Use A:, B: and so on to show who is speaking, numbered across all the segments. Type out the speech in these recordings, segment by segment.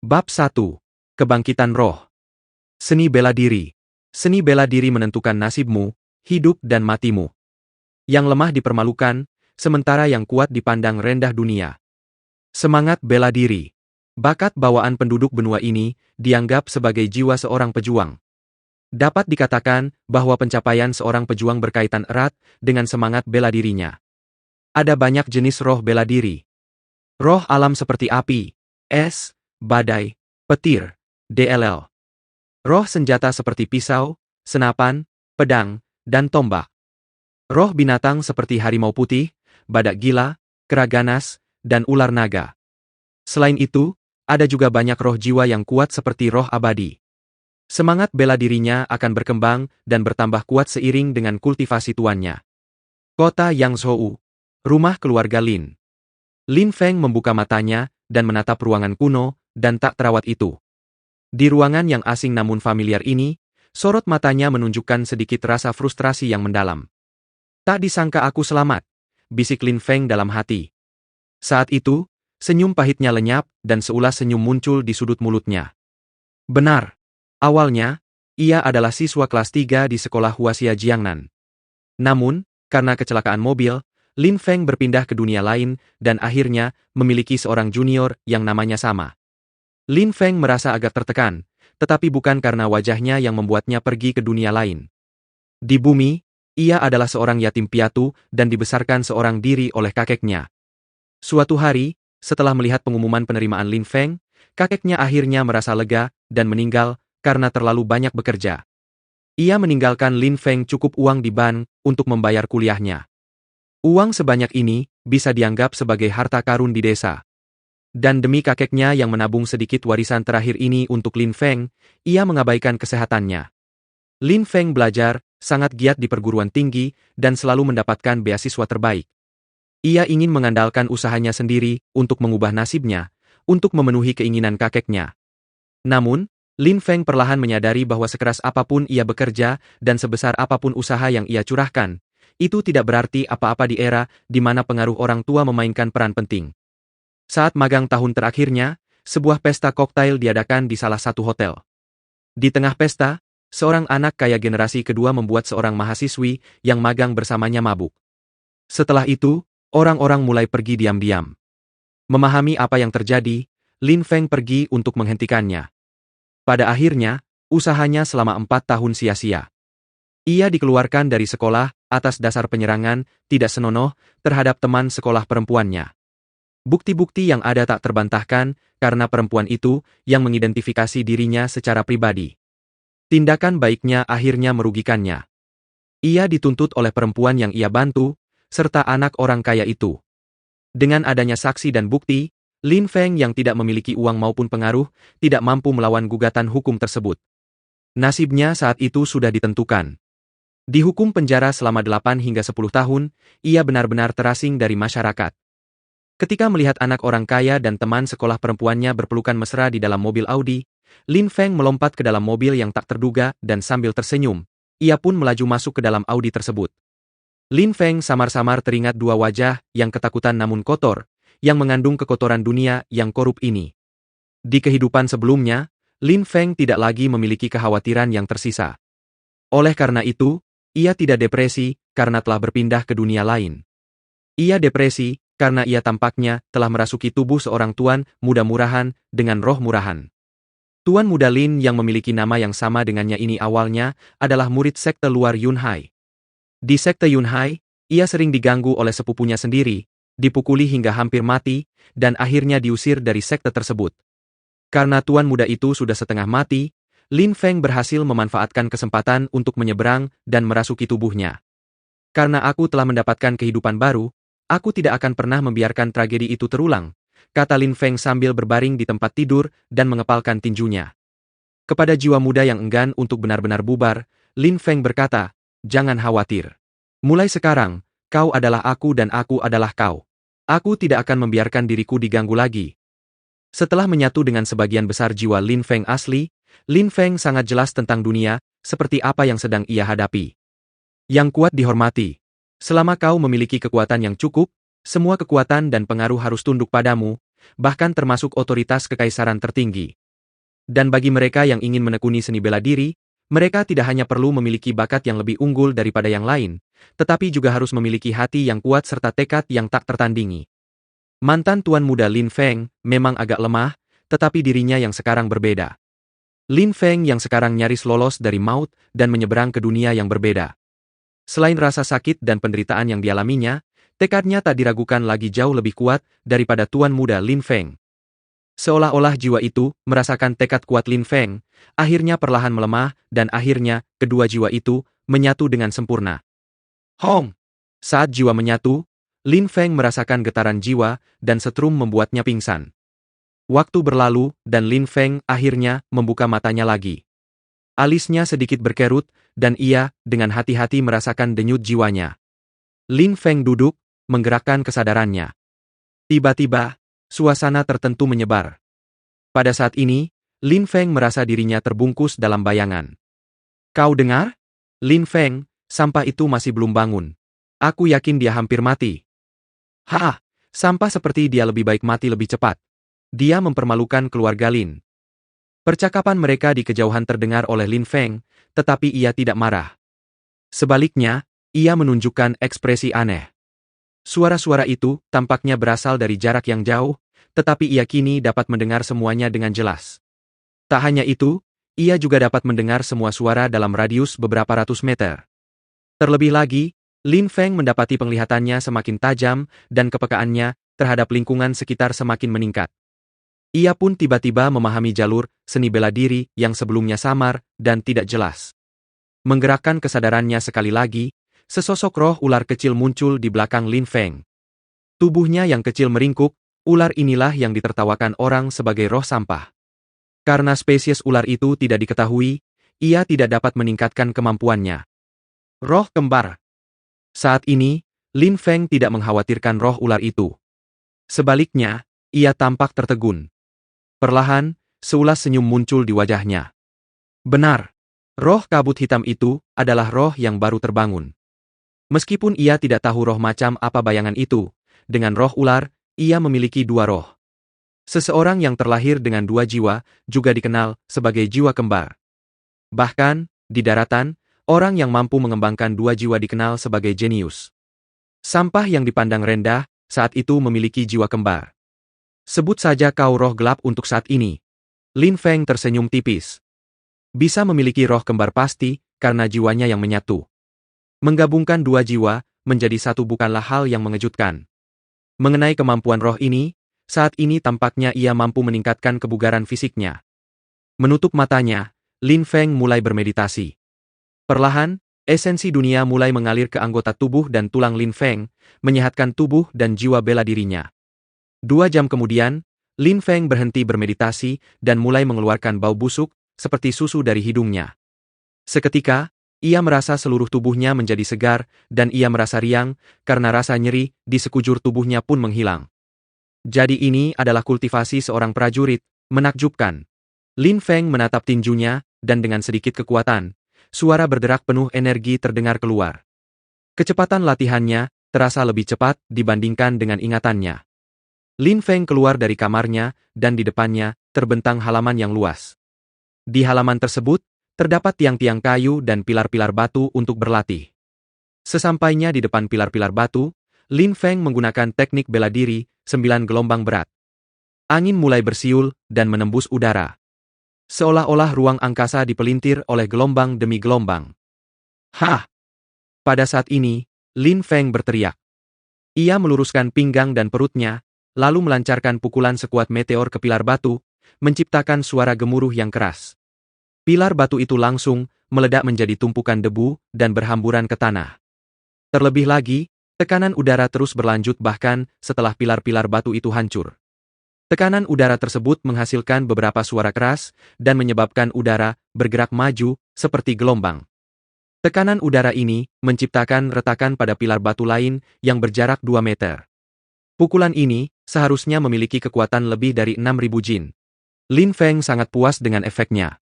A: Bab 1. Kebangkitan Roh. Seni bela diri. Seni bela diri menentukan nasibmu, hidup dan matimu. Yang lemah dipermalukan, sementara yang kuat dipandang rendah dunia. Semangat bela diri. Bakat bawaan penduduk benua ini dianggap sebagai jiwa seorang pejuang. Dapat dikatakan bahwa pencapaian seorang pejuang berkaitan erat dengan semangat bela dirinya. Ada banyak jenis roh bela diri. Roh alam seperti api, es, badai, petir, DLL. Roh senjata seperti pisau, senapan, pedang, dan tombak. Roh binatang seperti harimau putih, badak gila, kera ganas, dan ular naga. Selain itu, ada juga banyak roh jiwa yang kuat seperti roh abadi. Semangat bela dirinya akan berkembang dan bertambah kuat seiring dengan kultivasi tuannya. Kota Yangzhou. Rumah keluarga Lin. Lin Feng membuka matanya dan menatap ruangan kuno dan tak terawat itu. Di ruangan yang asing namun familiar ini, sorot matanya menunjukkan sedikit rasa frustrasi yang mendalam. Tak disangka aku selamat, bisik Lin Feng dalam hati. Saat itu, senyum pahitnya lenyap dan seulas senyum muncul di sudut mulutnya. Benar. Awalnya, ia adalah siswa kelas 3 di sekolah Huaxia Jiangnan. Namun, karena kecelakaan mobil, Lin Feng berpindah ke dunia lain dan akhirnya memiliki seorang junior yang namanya sama. Lin Feng merasa agak tertekan, tetapi bukan karena wajahnya yang membuatnya pergi ke dunia lain. Di bumi, ia adalah seorang yatim piatu dan dibesarkan seorang diri oleh kakeknya. Suatu hari, setelah melihat pengumuman penerimaan Lin Feng, kakeknya akhirnya merasa lega dan meninggal karena terlalu banyak bekerja. Ia meninggalkan Lin Feng cukup uang di bank untuk membayar kuliahnya. Uang sebanyak ini bisa dianggap sebagai harta karun di desa. Dan demi kakeknya yang menabung sedikit warisan terakhir ini untuk Lin Feng, ia mengabaikan kesehatannya. Lin Feng belajar, sangat giat di perguruan tinggi, dan selalu mendapatkan beasiswa terbaik. Ia ingin mengandalkan usahanya sendiri untuk mengubah nasibnya, untuk memenuhi keinginan kakeknya. Namun, Lin Feng perlahan menyadari bahwa sekeras apapun ia bekerja dan sebesar apapun usaha yang ia curahkan, itu tidak berarti apa-apa di era di mana pengaruh orang tua memainkan peran penting. Saat magang tahun terakhirnya, sebuah pesta koktail diadakan di salah satu hotel. Di tengah pesta, seorang anak kaya generasi kedua membuat seorang mahasiswi yang magang bersamanya mabuk. Setelah itu, orang-orang mulai pergi diam-diam. Memahami apa yang terjadi, Lin Feng pergi untuk menghentikannya. Pada akhirnya, usahanya selama 4 tahun sia-sia. Ia dikeluarkan dari sekolah atas dasar penyerangan tidak senonoh terhadap teman sekolah perempuannya. Bukti-bukti yang ada tak terbantahkan karena perempuan itu yang mengidentifikasi dirinya secara pribadi. Tindakan baiknya akhirnya merugikannya. Ia dituntut oleh perempuan yang ia bantu, serta anak orang kaya itu. Dengan adanya saksi dan bukti, Lin Feng yang tidak memiliki uang maupun pengaruh tidak mampu melawan gugatan hukum tersebut. Nasibnya saat itu sudah ditentukan. Dihukum penjara selama 8 hingga 10 tahun, ia benar-benar terasing dari masyarakat. Ketika melihat anak orang kaya dan teman sekolah perempuannya berpelukan mesra di dalam mobil Audi, Lin Feng melompat ke dalam mobil yang tak terduga dan sambil tersenyum, ia pun melaju masuk ke dalam Audi tersebut. Lin Feng samar-samar teringat dua wajah yang ketakutan namun kotor, yang mengandung kekotoran dunia yang korup ini. Di kehidupan sebelumnya, Lin Feng tidak lagi memiliki kekhawatiran yang tersisa. Oleh karena itu, ia tidak depresi karena telah berpindah ke dunia lain. Ia depresi karena ia tampaknya telah merasuki tubuh seorang tuan muda murahan dengan roh murahan. Tuan muda Lin yang memiliki nama yang sama dengannya ini awalnya adalah murid sekte luar Yunhai. Di sekte Yunhai, ia sering diganggu oleh sepupunya sendiri, dipukuli hingga hampir mati, dan akhirnya diusir dari sekte tersebut. Karena tuan muda itu sudah setengah mati, Lin Feng berhasil memanfaatkan kesempatan untuk menyeberang dan merasuki tubuhnya. Karena aku telah mendapatkan kehidupan baru, aku tidak akan pernah membiarkan tragedi itu terulang, kata Lin Feng sambil berbaring di tempat tidur dan mengepalkan tinjunya. Kepada jiwa muda yang enggan untuk benar-benar bubar, Lin Feng berkata, jangan khawatir. Mulai sekarang, kau adalah aku dan aku adalah kau. Aku tidak akan membiarkan diriku diganggu lagi. Setelah menyatu dengan sebagian besar jiwa Lin Feng asli, Lin Feng sangat jelas tentang dunia, seperti apa yang sedang ia hadapi. Yang kuat dihormati. Selama kau memiliki kekuatan yang cukup, semua kekuatan dan pengaruh harus tunduk padamu, bahkan termasuk otoritas kekaisaran tertinggi. Dan bagi mereka yang ingin menekuni seni bela diri, mereka tidak hanya perlu memiliki bakat yang lebih unggul daripada yang lain, tetapi juga harus memiliki hati yang kuat serta tekad yang tak tertandingi. Mantan tuan muda Lin Feng memang agak lemah, tetapi dirinya yang sekarang berbeda. Lin Feng yang sekarang nyaris lolos dari maut dan menyeberang ke dunia yang berbeda. Selain rasa sakit dan penderitaan yang dialaminya, tekadnya tak diragukan lagi jauh lebih kuat daripada tuan muda Lin Feng. Seolah-olah jiwa itu merasakan tekad kuat Lin Feng, akhirnya perlahan melemah dan akhirnya kedua jiwa itu menyatu dengan sempurna. Hong! Saat jiwa menyatu, Lin Feng merasakan getaran jiwa dan setrum membuatnya pingsan. Waktu berlalu dan Lin Feng akhirnya membuka matanya lagi. Alisnya sedikit berkerut dan ia dengan hati-hati merasakan denyut jiwanya. Lin Feng duduk, menggerakkan kesadarannya. Tiba-tiba, suasana tertentu menyebar. Pada saat ini, Lin Feng merasa dirinya terbungkus dalam bayangan. Kau dengar? Lin Feng, sampah itu masih belum bangun. Aku yakin dia hampir mati. Hah, sampah seperti dia lebih baik mati lebih cepat. Dia mempermalukan keluarga Lin. Percakapan mereka di kejauhan terdengar oleh Lin Feng, tetapi ia tidak marah. Sebaliknya, ia menunjukkan ekspresi aneh. Suara-suara itu tampaknya berasal dari jarak yang jauh, tetapi ia kini dapat mendengar semuanya dengan jelas. Tak hanya itu, ia juga dapat mendengar semua suara dalam radius beberapa ratus meter. Terlebih lagi, Lin Feng mendapati penglihatannya semakin tajam dan kepekaannya terhadap lingkungan sekitar semakin meningkat. Ia pun tiba-tiba memahami jalur seni bela diri yang sebelumnya samar dan tidak jelas. Menggerakkan kesadarannya sekali lagi, sesosok roh ular kecil muncul di belakang Lin Feng. Tubuhnya yang kecil meringkuk, ular inilah yang ditertawakan orang sebagai roh sampah. Karena spesies ular itu tidak diketahui, ia tidak dapat meningkatkan kemampuannya. Roh kembar. Saat ini, Lin Feng tidak mengkhawatirkan roh ular itu. Sebaliknya, ia tampak tertegun. Perlahan, seulas senyum muncul di wajahnya. Benar. Roh kabut hitam itu adalah roh yang baru terbangun. Meskipun ia tidak tahu roh macam apa bayangan itu, dengan roh ular, ia memiliki dua roh. Seseorang yang terlahir dengan dua jiwa juga dikenal sebagai jiwa kembar. Bahkan, di daratan, orang yang mampu mengembangkan dua jiwa dikenal sebagai jenius. Sampah yang dipandang rendah, saat itu memiliki jiwa kembar. Sebut saja kau roh gelap untuk saat ini. Lin Feng tersenyum tipis. Bisa memiliki roh kembar pasti, karena jiwanya yang menyatu. Menggabungkan dua jiwa, menjadi satu bukanlah hal yang mengejutkan. Mengenai kemampuan roh ini, saat ini tampaknya ia mampu meningkatkan kebugaran fisiknya. Menutup matanya, Lin Feng mulai bermeditasi. Perlahan, esensi dunia mulai mengalir ke anggota tubuh dan tulang Lin Feng, menyehatkan tubuh dan jiwa bela dirinya. 2 jam kemudian, Lin Feng berhenti bermeditasi dan mulai mengeluarkan bau busuk, seperti susu dari hidungnya. Seketika, ia merasa seluruh tubuhnya menjadi segar, dan ia merasa riang, karena rasa nyeri di sekujur tubuhnya pun menghilang. Jadi ini adalah kultivasi seorang prajurit, menakjubkan. Lin Feng menatap tinjunya, dan dengan sedikit kekuatan, suara berderak penuh energi terdengar keluar. Kecepatan latihannya terasa lebih cepat dibandingkan dengan ingatannya. Lin Feng keluar dari kamarnya, dan di depannya terbentang halaman yang luas. Di halaman tersebut, terdapat tiang-tiang kayu dan pilar-pilar batu untuk berlatih. Sesampainya di depan pilar-pilar batu, Lin Feng menggunakan teknik bela diri, 9 gelombang berat. Angin mulai bersiul dan menembus udara. Seolah-olah ruang angkasa dipelintir oleh gelombang demi gelombang. Hah! Pada saat ini, Lin Feng berteriak. Ia meluruskan pinggang dan perutnya, lalu melancarkan pukulan sekuat meteor ke pilar batu, menciptakan suara gemuruh yang keras. Pilar batu itu langsung meledak menjadi tumpukan debu dan berhamburan ke tanah. Terlebih lagi, tekanan udara terus berlanjut bahkan setelah pilar-pilar batu itu hancur. Tekanan udara tersebut menghasilkan beberapa suara keras dan menyebabkan udara bergerak maju seperti gelombang. Tekanan udara ini menciptakan retakan pada pilar batu lain yang berjarak 2 meter. Pukulan ini seharusnya memiliki kekuatan lebih dari 6.000 jin. Lin Feng sangat puas dengan efeknya.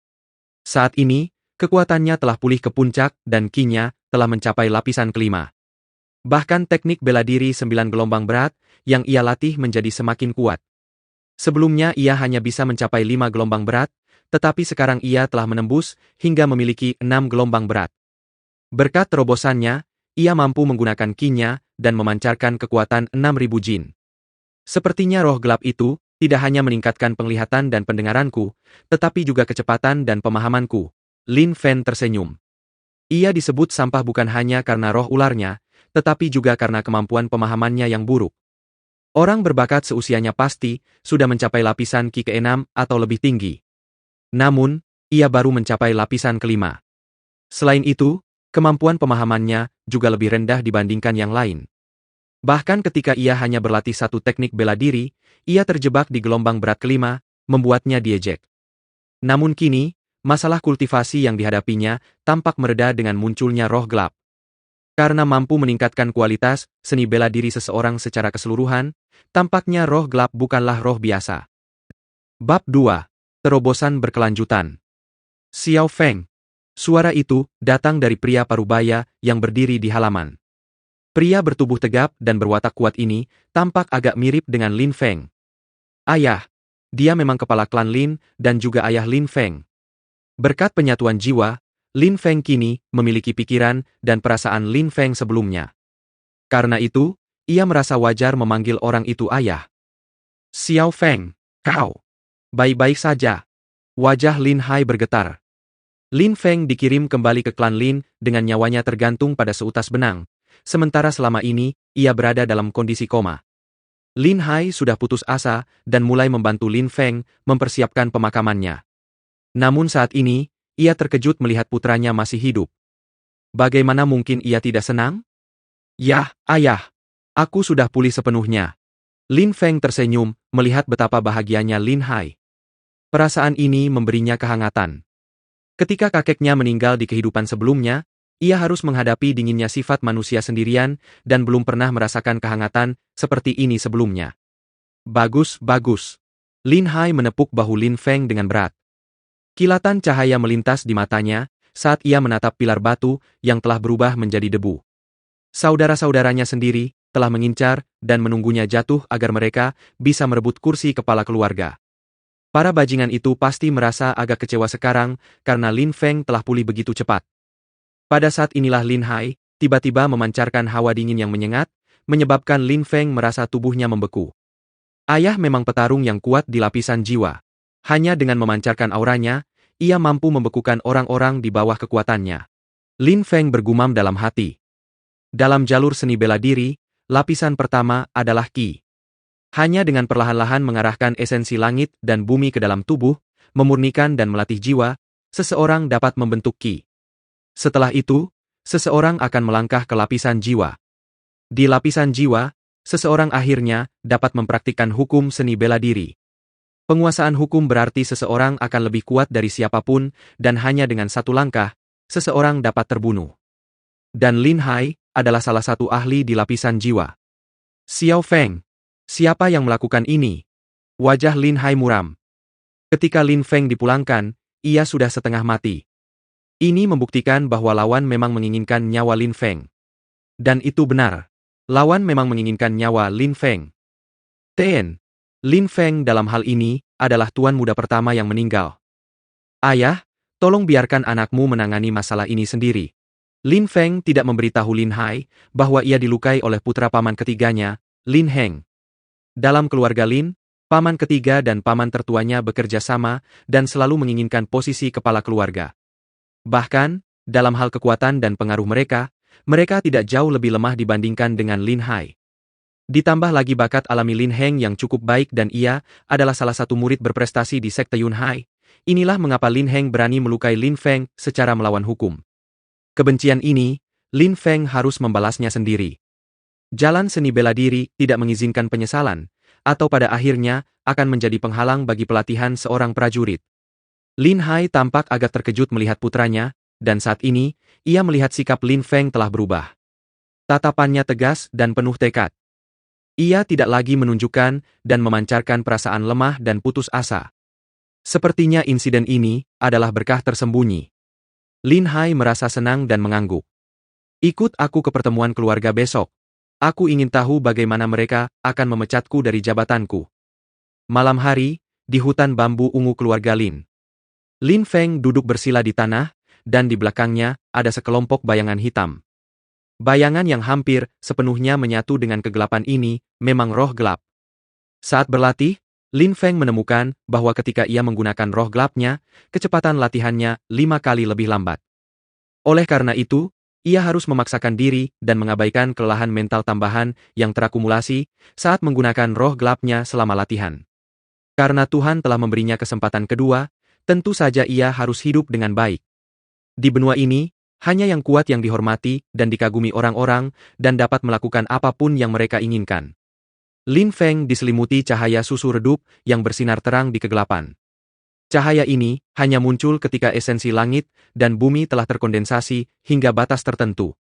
A: Saat ini, kekuatannya telah pulih ke puncak dan kinya telah mencapai lapisan kelima. Bahkan teknik bela diri 9 gelombang berat yang ia latih menjadi semakin kuat. Sebelumnya ia hanya bisa mencapai 5 gelombang berat, tetapi sekarang ia telah menembus hingga memiliki 6 gelombang berat. Berkat terobosannya, ia mampu menggunakan ki-nya dan memancarkan kekuatan 6.000 jin. Sepertinya roh gelap itu tidak hanya meningkatkan penglihatan dan pendengaranku, tetapi juga kecepatan dan pemahamanku. Lin Fen tersenyum. Ia disebut sampah bukan hanya karena roh ularnya, tetapi juga karena kemampuan pemahamannya yang buruk. Orang berbakat seusianya pasti sudah mencapai lapisan ki ke-6 atau lebih tinggi. Namun, ia baru mencapai lapisan ke-5. Selain itu, kemampuan pemahamannya juga lebih rendah dibandingkan yang lain. Bahkan ketika ia hanya berlatih satu teknik bela diri, ia terjebak di gelombang berat ke-5, membuatnya diejek. Namun kini, masalah kultivasi yang dihadapinya tampak mereda dengan munculnya roh gelap. Karena mampu meningkatkan kualitas seni bela diri seseorang secara keseluruhan, tampaknya roh gelap bukanlah roh biasa. Bab 2. Terobosan berkelanjutan. Xiao Feng. Suara itu datang dari pria parubaya yang berdiri di halaman. Pria bertubuh tegap dan berwatak kuat ini tampak agak mirip dengan Lin Feng. Ayah. Dia memang kepala klan Lin dan juga ayah Lin Feng. Berkat penyatuan jiwa, Lin Feng kini memiliki pikiran dan perasaan Lin Feng sebelumnya. Karena itu, ia merasa wajar memanggil orang itu ayah. Xiao Feng, kau baik-baik saja. Wajah Lin Hai bergetar. Lin Feng dikirim kembali ke klan Lin dengan nyawanya tergantung pada seutas benang, sementara selama ini, ia berada dalam kondisi koma. Lin Hai sudah putus asa dan mulai membantu Lin Feng mempersiapkan pemakamannya. Namun saat ini, ia terkejut melihat putranya masih hidup. Bagaimana mungkin ia tidak senang? Yah, ayah. Aku sudah pulih sepenuhnya. Lin Feng tersenyum, melihat betapa bahagianya Lin Hai. Perasaan ini memberinya kehangatan. Ketika kakeknya meninggal di kehidupan sebelumnya, ia harus menghadapi dinginnya sifat manusia sendirian dan belum pernah merasakan kehangatan seperti ini sebelumnya. Bagus, bagus. Lin Hai menepuk bahu Lin Feng dengan berat. Kilatan cahaya melintas di matanya saat ia menatap pilar batu yang telah berubah menjadi debu. Saudara-saudaranya sendiri telah mengincar dan menunggunya jatuh agar mereka bisa merebut kursi kepala keluarga. Para bajingan itu pasti merasa agak kecewa sekarang karena Lin Feng telah pulih begitu cepat. Pada saat inilah Lin Hai tiba-tiba memancarkan hawa dingin yang menyengat, menyebabkan Lin Feng merasa tubuhnya membeku. Ayah memang petarung yang kuat di lapisan jiwa. Hanya dengan memancarkan auranya, ia mampu membekukan orang-orang di bawah kekuatannya. Lin Feng bergumam dalam hati. Dalam jalur seni bela diri, lapisan pertama adalah ki. Hanya dengan perlahan-lahan mengarahkan esensi langit dan bumi ke dalam tubuh, memurnikan dan melatih jiwa, seseorang dapat membentuk ki. Setelah itu, seseorang akan melangkah ke lapisan jiwa. Di lapisan jiwa, seseorang akhirnya dapat mempraktikkan hukum seni bela diri. Penguasaan hukum berarti seseorang akan lebih kuat dari siapapun, dan hanya dengan satu langkah, seseorang dapat terbunuh. Dan Lin Hai adalah salah satu ahli di lapisan jiwa. Xiao Feng, siapa yang melakukan ini? Wajah Lin Hai muram. Ketika Lin Feng dipulangkan, ia sudah setengah mati. Ini membuktikan bahwa lawan memang menginginkan nyawa Lin Feng. Dan itu benar. Lawan memang menginginkan nyawa Lin Feng. Ten. Lin Feng dalam hal ini adalah tuan muda pertama yang meninggal. Ayah, tolong biarkan anakmu menangani masalah ini sendiri. Lin Feng tidak memberitahu Lin Hai bahwa ia dilukai oleh putra paman ketiganya, Lin Heng. Dalam keluarga Lin, paman ketiga dan paman tertuanya bekerja sama dan selalu menginginkan posisi kepala keluarga. Bahkan, dalam hal kekuatan dan pengaruh mereka tidak jauh lebih lemah dibandingkan dengan Lin Hai. Ditambah lagi bakat alami Lin Heng yang cukup baik dan ia adalah salah satu murid berprestasi di sekte Yun Hai. Inilah mengapa Lin Heng berani melukai Lin Feng secara melawan hukum. Kebencian ini, Lin Feng harus membalasnya sendiri. Jalan seni bela diri tidak mengizinkan penyesalan, atau pada akhirnya akan menjadi penghalang bagi pelatihan seorang prajurit. Lin Hai tampak agak terkejut melihat putranya, dan saat ini, ia melihat sikap Lin Feng telah berubah. Tatapannya tegas dan penuh tekad. Ia tidak lagi menunjukkan dan memancarkan perasaan lemah dan putus asa. Sepertinya insiden ini adalah berkah tersembunyi. Lin Hai merasa senang dan mengangguk. Ikut aku ke pertemuan keluarga besok. Aku ingin tahu bagaimana mereka akan memecatku dari jabatanku. Malam hari, di hutan bambu ungu keluarga Lin. Lin Feng duduk bersila di tanah, dan di belakangnya ada sekelompok bayangan hitam. Bayangan yang hampir sepenuhnya menyatu dengan kegelapan ini memang roh gelap. Saat berlatih, Lin Feng menemukan bahwa ketika ia menggunakan roh gelapnya, kecepatan latihannya 5 kali lebih lambat. Oleh karena itu, ia harus memaksakan diri dan mengabaikan kelelahan mental tambahan yang terakumulasi saat menggunakan roh gelapnya selama latihan. Karena Tuhan telah memberinya kesempatan kedua, tentu saja ia harus hidup dengan baik. Di benua ini, hanya yang kuat yang dihormati dan dikagumi orang-orang dan dapat melakukan apapun yang mereka inginkan. Lin Feng diselimuti cahaya susu redup yang bersinar terang di kegelapan. Cahaya ini hanya muncul ketika esensi langit dan bumi telah terkondensasi hingga batas tertentu.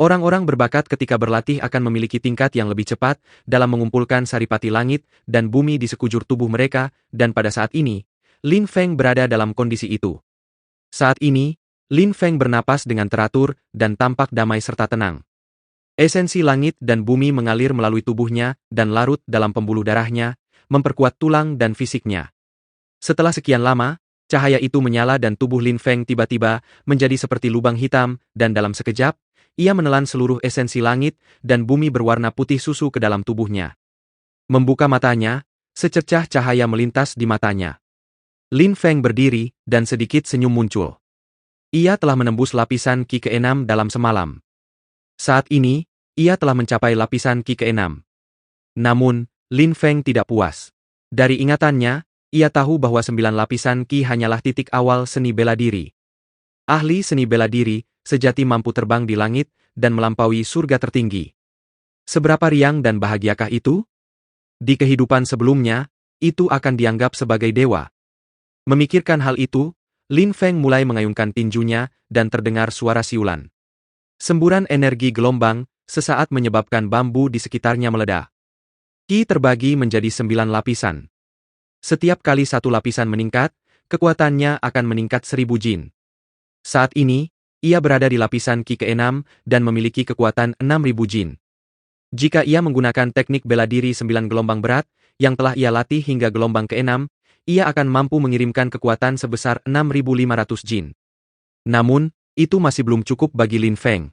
A: Orang-orang berbakat ketika berlatih akan memiliki tingkat yang lebih cepat dalam mengumpulkan saripati langit dan bumi di sekujur tubuh mereka, dan pada saat ini, Lin Feng berada dalam kondisi itu. Saat ini, Lin Feng bernapas dengan teratur dan tampak damai serta tenang. Esensi langit dan bumi mengalir melalui tubuhnya dan larut dalam pembuluh darahnya, memperkuat tulang dan fisiknya. Setelah sekian lama, cahaya itu menyala dan tubuh Lin Feng tiba-tiba menjadi seperti lubang hitam, dan dalam sekejap, ia menelan seluruh esensi langit dan bumi berwarna putih susu ke dalam tubuhnya. Membuka matanya, secercah cahaya melintas di matanya. Lin Feng berdiri, dan sedikit senyum muncul. Ia telah menembus lapisan Qi ke-6 dalam semalam. Saat ini, ia telah mencapai lapisan Qi ke-6. Namun, Lin Feng tidak puas. Dari ingatannya, ia tahu bahwa 9 lapisan Qi hanyalah titik awal seni bela diri. Ahli seni bela diri sejati mampu terbang di langit dan melampaui surga tertinggi. Seberapa riang dan bahagiakah itu? Di kehidupan sebelumnya, itu akan dianggap sebagai dewa. Memikirkan hal itu, Lin Feng mulai mengayunkan tinjunya dan terdengar suara siulan. Semburan energi gelombang sesaat menyebabkan bambu di sekitarnya meledak. Qi terbagi menjadi 9 lapisan. Setiap kali satu lapisan meningkat, kekuatannya akan meningkat 1000 jin. Saat ini, ia berada di lapisan Qi ke-6 dan memiliki kekuatan 6000 jin. Jika ia menggunakan teknik bela diri 9 gelombang berat, yang telah ia latih hingga gelombang ke-6, ia akan mampu mengirimkan kekuatan sebesar 6500 jin. Namun, itu masih belum cukup bagi Lin Feng.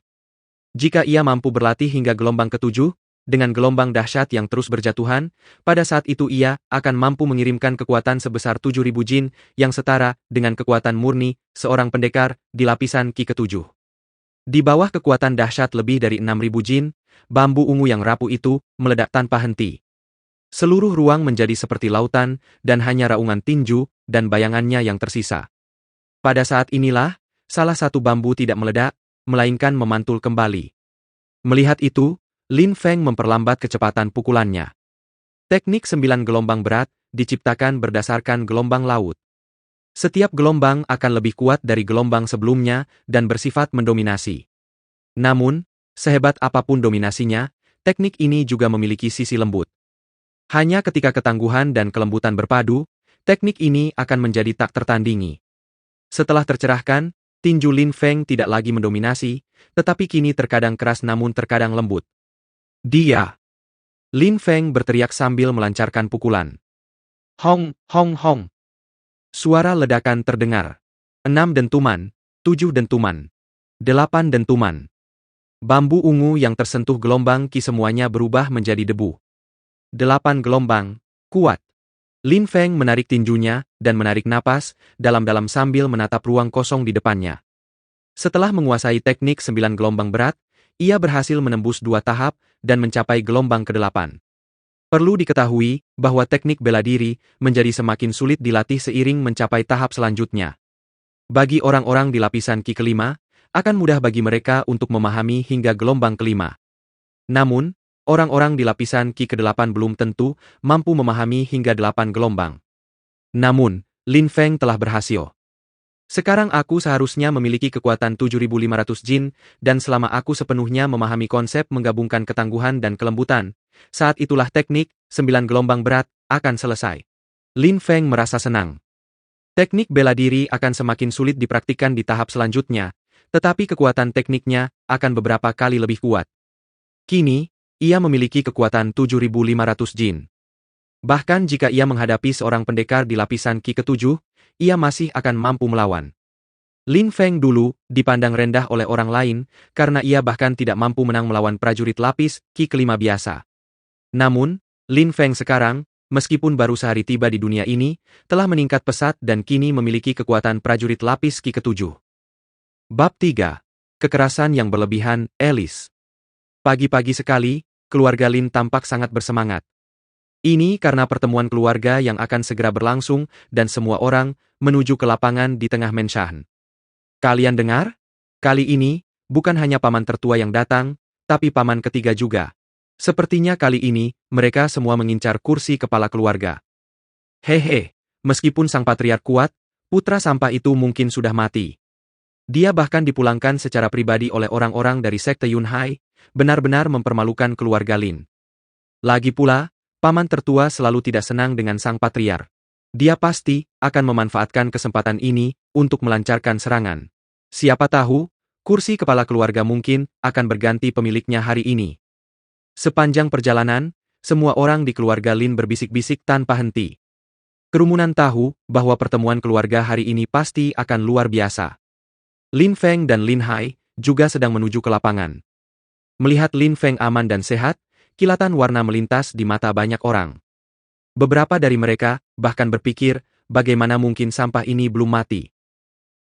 A: Jika ia mampu berlatih hingga gelombang ke-7, dengan gelombang dahsyat yang terus berjatuhan, pada saat itu ia akan mampu mengirimkan kekuatan sebesar 7000 jin yang setara dengan kekuatan murni seorang pendekar di lapisan Qi ke-7. Di bawah kekuatan dahsyat lebih dari 6000 jin, bambu ungu yang rapuh itu meledak tanpa henti. Seluruh ruang menjadi seperti lautan, dan hanya raungan tinju dan bayangannya yang tersisa. Pada saat inilah, salah satu bambu tidak meledak, melainkan memantul kembali. Melihat itu, Lin Feng memperlambat kecepatan pukulannya. Teknik 9 gelombang berat diciptakan berdasarkan gelombang laut. Setiap gelombang akan lebih kuat dari gelombang sebelumnya dan bersifat mendominasi. Namun, sehebat apapun dominasinya, teknik ini juga memiliki sisi lembut. Hanya ketika ketangguhan dan kelembutan berpadu, teknik ini akan menjadi tak tertandingi. Setelah tercerahkan, tinju Lin Feng tidak lagi mendominasi, tetapi kini terkadang keras namun terkadang lembut. Dia! Lin Feng berteriak sambil melancarkan pukulan. Hong, hong, hong. Suara ledakan terdengar. 6 dentuman, 7 dentuman, 8 dentuman. Bambu ungu yang tersentuh gelombang Qi semuanya berubah menjadi debu. 8 gelombang, kuat. Lin Feng menarik tinjunya dan menarik napas dalam-dalam sambil menatap ruang kosong di depannya. Setelah menguasai teknik 9 gelombang berat, ia berhasil menembus 2 tahap dan mencapai gelombang ke-8. Perlu diketahui bahwa teknik bela diri menjadi semakin sulit dilatih seiring mencapai tahap selanjutnya. Bagi orang-orang di lapisan Qi ke-5, akan mudah bagi mereka untuk memahami hingga gelombang ke-5. Namun, orang-orang di lapisan Qi ke-8 belum tentu mampu memahami hingga 8 gelombang. Namun, Lin Feng telah berhasil. Sekarang aku seharusnya memiliki kekuatan 7500 jin, dan selama aku sepenuhnya memahami konsep menggabungkan ketangguhan dan kelembutan, saat itulah teknik 9 gelombang berat akan selesai. Lin Feng merasa senang. Teknik bela diri akan semakin sulit dipraktikkan di tahap selanjutnya, tetapi kekuatan tekniknya akan beberapa kali lebih kuat. Kini, ia memiliki kekuatan 7500 jin. Bahkan jika ia menghadapi seorang pendekar di lapisan Ki ke-7, ia masih akan mampu melawan. Lin Feng dulu dipandang rendah oleh orang lain karena ia bahkan tidak mampu menang melawan prajurit lapis Ki ke-5 biasa. Namun, Lin Feng sekarang, meskipun baru sehari tiba di dunia ini, telah meningkat pesat dan kini memiliki kekuatan prajurit lapis Ki ke-7. Bab 3. Kekerasan yang berlebihan, Alice. Pagi-pagi sekali, keluarga Lin tampak sangat bersemangat. Ini karena pertemuan keluarga yang akan segera berlangsung dan semua orang menuju ke lapangan di tengah Menshan. Kalian dengar? Kali ini, bukan hanya paman tertua yang datang, tapi paman ketiga juga. Sepertinya kali ini, mereka semua mengincar kursi kepala keluarga. Hehe, meskipun sang patriark kuat, putra sampah itu mungkin sudah mati. Dia bahkan dipulangkan secara pribadi oleh orang-orang dari sekte Yunhai, benar-benar mempermalukan keluarga Lin. Lagi pula, paman tertua selalu tidak senang dengan sang patriark. Dia pasti akan memanfaatkan kesempatan ini untuk melancarkan serangan. Siapa tahu, kursi kepala keluarga mungkin akan berganti pemiliknya hari ini. Sepanjang perjalanan, semua orang di keluarga Lin berbisik-bisik tanpa henti. Kerumunan tahu bahwa pertemuan keluarga hari ini pasti akan luar biasa. Lin Feng dan Lin Hai juga sedang menuju ke lapangan. Melihat Lin Feng aman dan sehat, kilatan warna melintas di mata banyak orang. Beberapa dari mereka bahkan berpikir, bagaimana mungkin sampah ini belum mati.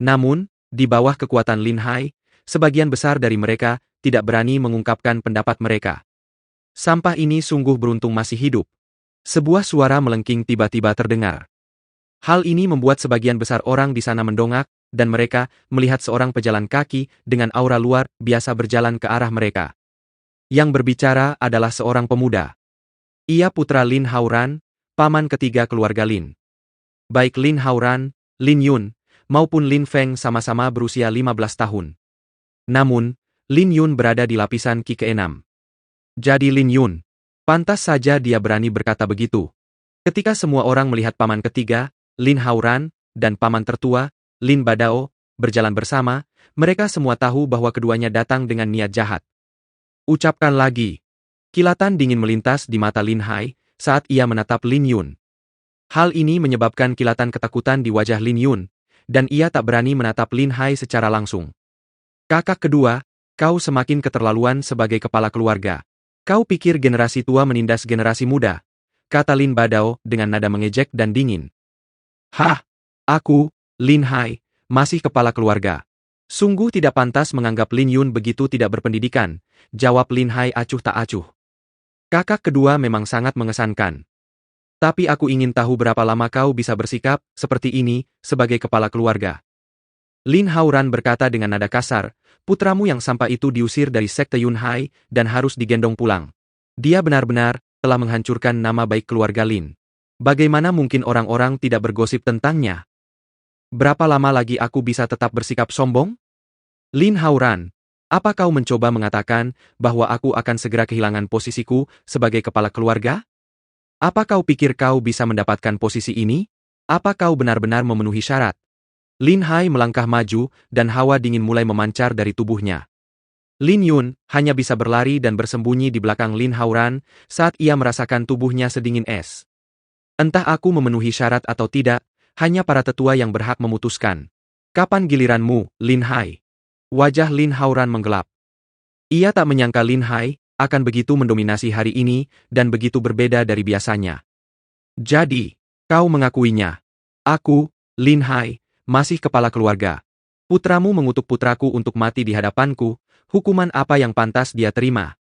A: Namun, di bawah kekuatan Lin Hai, sebagian besar dari mereka tidak berani mengungkapkan pendapat mereka. Sampah ini sungguh beruntung masih hidup. Sebuah suara melengking tiba-tiba terdengar. Hal ini membuat sebagian besar orang di sana mendongak, dan mereka melihat seorang pejalan kaki dengan aura luar biasa berjalan ke arah mereka. Yang berbicara adalah seorang pemuda. Ia putra Lin Haoran, paman ketiga keluarga Lin. Baik Lin Haoran, Lin Yun, maupun Lin Feng sama-sama berusia 15 tahun. Namun, Lin Yun berada di lapisan Ki ke-6. Jadi Lin Yun, pantas saja dia berani berkata begitu. Ketika semua orang melihat paman ketiga, Lin Haoran, dan paman tertua, Lin Badao, berjalan bersama, mereka semua tahu bahwa keduanya datang dengan niat jahat. Ucapkan lagi. Kilatan dingin melintas di mata Lin Hai saat ia menatap Lin Yun. Hal ini menyebabkan kilatan ketakutan di wajah Lin Yun, dan ia tak berani menatap Lin Hai secara langsung. Kakak kedua, kau semakin keterlaluan sebagai kepala keluarga. Kau pikir generasi tua menindas generasi muda? Kata Lin Badao dengan nada mengejek dan dingin. Hah? Aku, Lin Hai, masih kepala keluarga. Sungguh tidak pantas menganggap Lin Yun begitu tidak berpendidikan, jawab Lin Hai acuh tak acuh. Kakak kedua memang sangat mengesankan. Tapi aku ingin tahu berapa lama kau bisa bersikap seperti ini sebagai kepala keluarga. Lin Haoran berkata dengan nada kasar, putramu yang sampah itu diusir dari sekte Yunhai dan harus digendong pulang. Dia benar-benar telah menghancurkan nama baik keluarga Lin. Bagaimana mungkin orang-orang tidak bergosip tentangnya? Berapa lama lagi aku bisa tetap bersikap sombong? Lin Haoran, apa kau mencoba mengatakan bahwa aku akan segera kehilangan posisiku sebagai kepala keluarga? Apa kau pikir kau bisa mendapatkan posisi ini? Apa kau benar-benar memenuhi syarat? Lin Hai melangkah maju dan hawa dingin mulai memancar dari tubuhnya. Lin Yun hanya bisa berlari dan bersembunyi di belakang Lin Haoran saat ia merasakan tubuhnya sedingin es. Entah aku memenuhi syarat atau tidak, hanya para tetua yang berhak memutuskan. Kapan giliranmu, Lin Hai? Wajah Lin Haoran menggelap. Ia tak menyangka Lin Hai akan begitu mendominasi hari ini dan begitu berbeda dari biasanya. Jadi, kau mengakuinya. Aku, Lin Hai, masih kepala keluarga. Putramu mengutuk putraku untuk mati di hadapanku, hukuman apa yang pantas dia terima?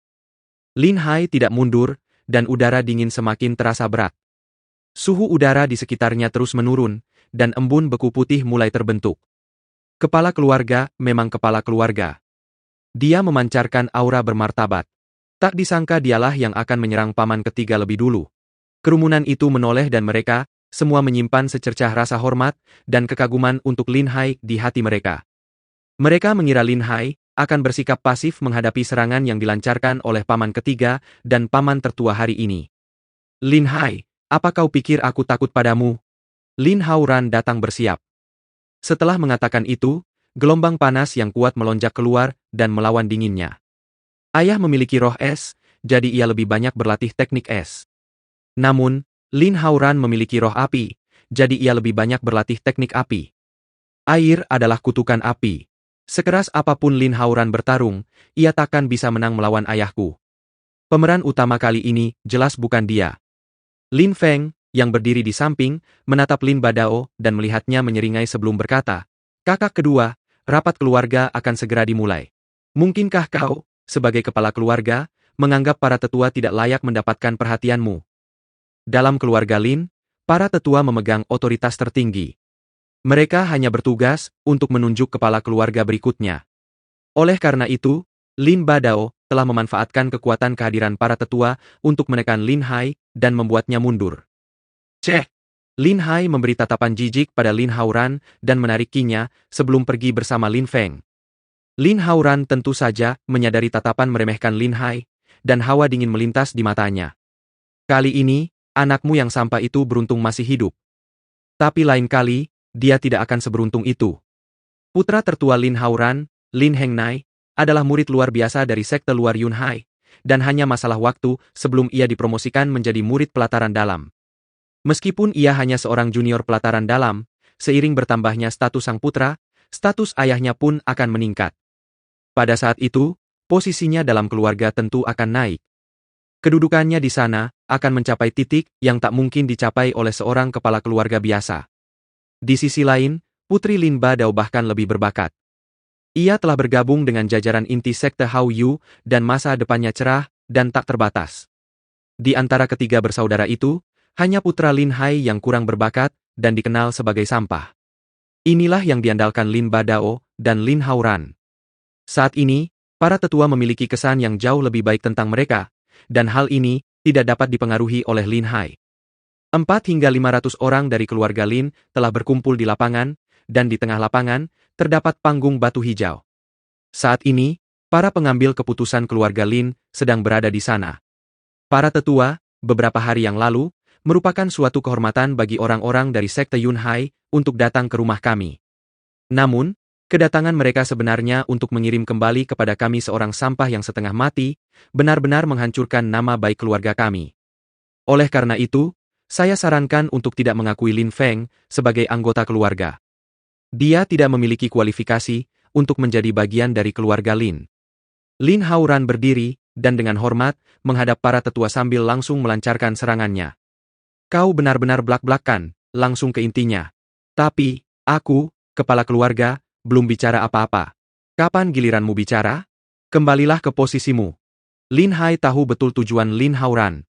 A: Lin Hai tidak mundur, dan udara dingin semakin terasa berat. Suhu udara di sekitarnya terus menurun, dan embun beku putih mulai terbentuk. Kepala keluarga memang kepala keluarga. Dia memancarkan aura bermartabat. Tak disangka dialah yang akan menyerang paman ketiga lebih dulu. Kerumunan itu menoleh dan mereka semua menyimpan secercah rasa hormat dan kekaguman untuk Lin Hai di hati mereka. Mereka mengira Lin Hai akan bersikap pasif menghadapi serangan yang dilancarkan oleh paman ketiga dan paman tertua hari ini. Lin Hai, apa kau pikir aku takut padamu? Lin Haoran datang bersiap. Setelah mengatakan itu, gelombang panas yang kuat melonjak keluar dan melawan dinginnya. Ayah memiliki roh es, jadi ia lebih banyak berlatih teknik es. Namun, Lin Haoran memiliki roh api, jadi ia lebih banyak berlatih teknik api. Air adalah kutukan api. Sekeras apapun Lin Haoran bertarung, ia takkan bisa menang melawan ayahku. Pemeran utama kali ini jelas bukan dia. Lin Feng, yang berdiri di samping, menatap Lin Badao dan melihatnya menyeringai sebelum berkata, "Kakak kedua, rapat keluarga akan segera dimulai. Mungkinkah kau, sebagai kepala keluarga, menganggap para tetua tidak layak mendapatkan perhatianmu?" Dalam keluarga Lin, para tetua memegang otoritas tertinggi. Mereka hanya bertugas untuk menunjuk kepala keluarga berikutnya. Oleh karena itu, Lin Badao telah memanfaatkan kekuatan kehadiran para tetua untuk menekan Lin Hai dan membuatnya mundur. Cek! Lin Hai memberi tatapan jijik pada Lin Haoran dan menarikinya sebelum pergi bersama Lin Feng. Lin Haoran tentu saja menyadari tatapan meremehkan Lin Hai, dan hawa dingin melintas di matanya. Kali ini, anakmu yang sampah itu beruntung masih hidup. Tapi lain kali, dia tidak akan seberuntung itu. Putra tertua Lin Haoran, Lin Hengnai, adalah murid luar biasa dari sekte luar Yunhai, dan hanya masalah waktu sebelum ia dipromosikan menjadi murid pelataran dalam. Meskipun ia hanya seorang junior pelataran dalam, seiring bertambahnya status sang putra, status ayahnya pun akan meningkat. Pada saat itu, posisinya dalam keluarga tentu akan naik. Kedudukannya di sana akan mencapai titik yang tak mungkin dicapai oleh seorang kepala keluarga biasa. Di sisi lain, Putri Lin Badao bahkan lebih berbakat. Ia telah bergabung dengan jajaran inti sekte Hao Yu dan masa depannya cerah dan tak terbatas. Di antara ketiga bersaudara itu, hanya putra Lin Hai yang kurang berbakat dan dikenal sebagai sampah. Inilah yang diandalkan Lin Badao dan Lin Haoran. Saat ini, para tetua memiliki kesan yang jauh lebih baik tentang mereka, dan hal ini tidak dapat dipengaruhi oleh Lin Hai. 4 hingga 500 orang dari keluarga Lin telah berkumpul di lapangan, dan di tengah lapangan, terdapat panggung batu hijau. Saat ini, para pengambil keputusan keluarga Lin sedang berada di sana. Para tetua, beberapa hari yang lalu, merupakan suatu kehormatan bagi orang-orang dari sekte Yunhai untuk datang ke rumah kami. Namun, kedatangan mereka sebenarnya untuk mengirim kembali kepada kami seorang sampah yang setengah mati, benar-benar menghancurkan nama baik keluarga kami. Oleh karena itu, saya sarankan untuk tidak mengakui Lin Feng sebagai anggota keluarga. Dia tidak memiliki kualifikasi untuk menjadi bagian dari keluarga Lin. Lin Haoran berdiri, dan dengan hormat, menghadap para tetua sambil langsung melancarkan serangannya. Kau benar-benar blak-blakan, langsung ke intinya. Tapi, aku, kepala keluarga, belum bicara apa-apa. Kapan giliranmu bicara? Kembalilah ke posisimu. Lin Hai tahu betul tujuan Lin Haoran.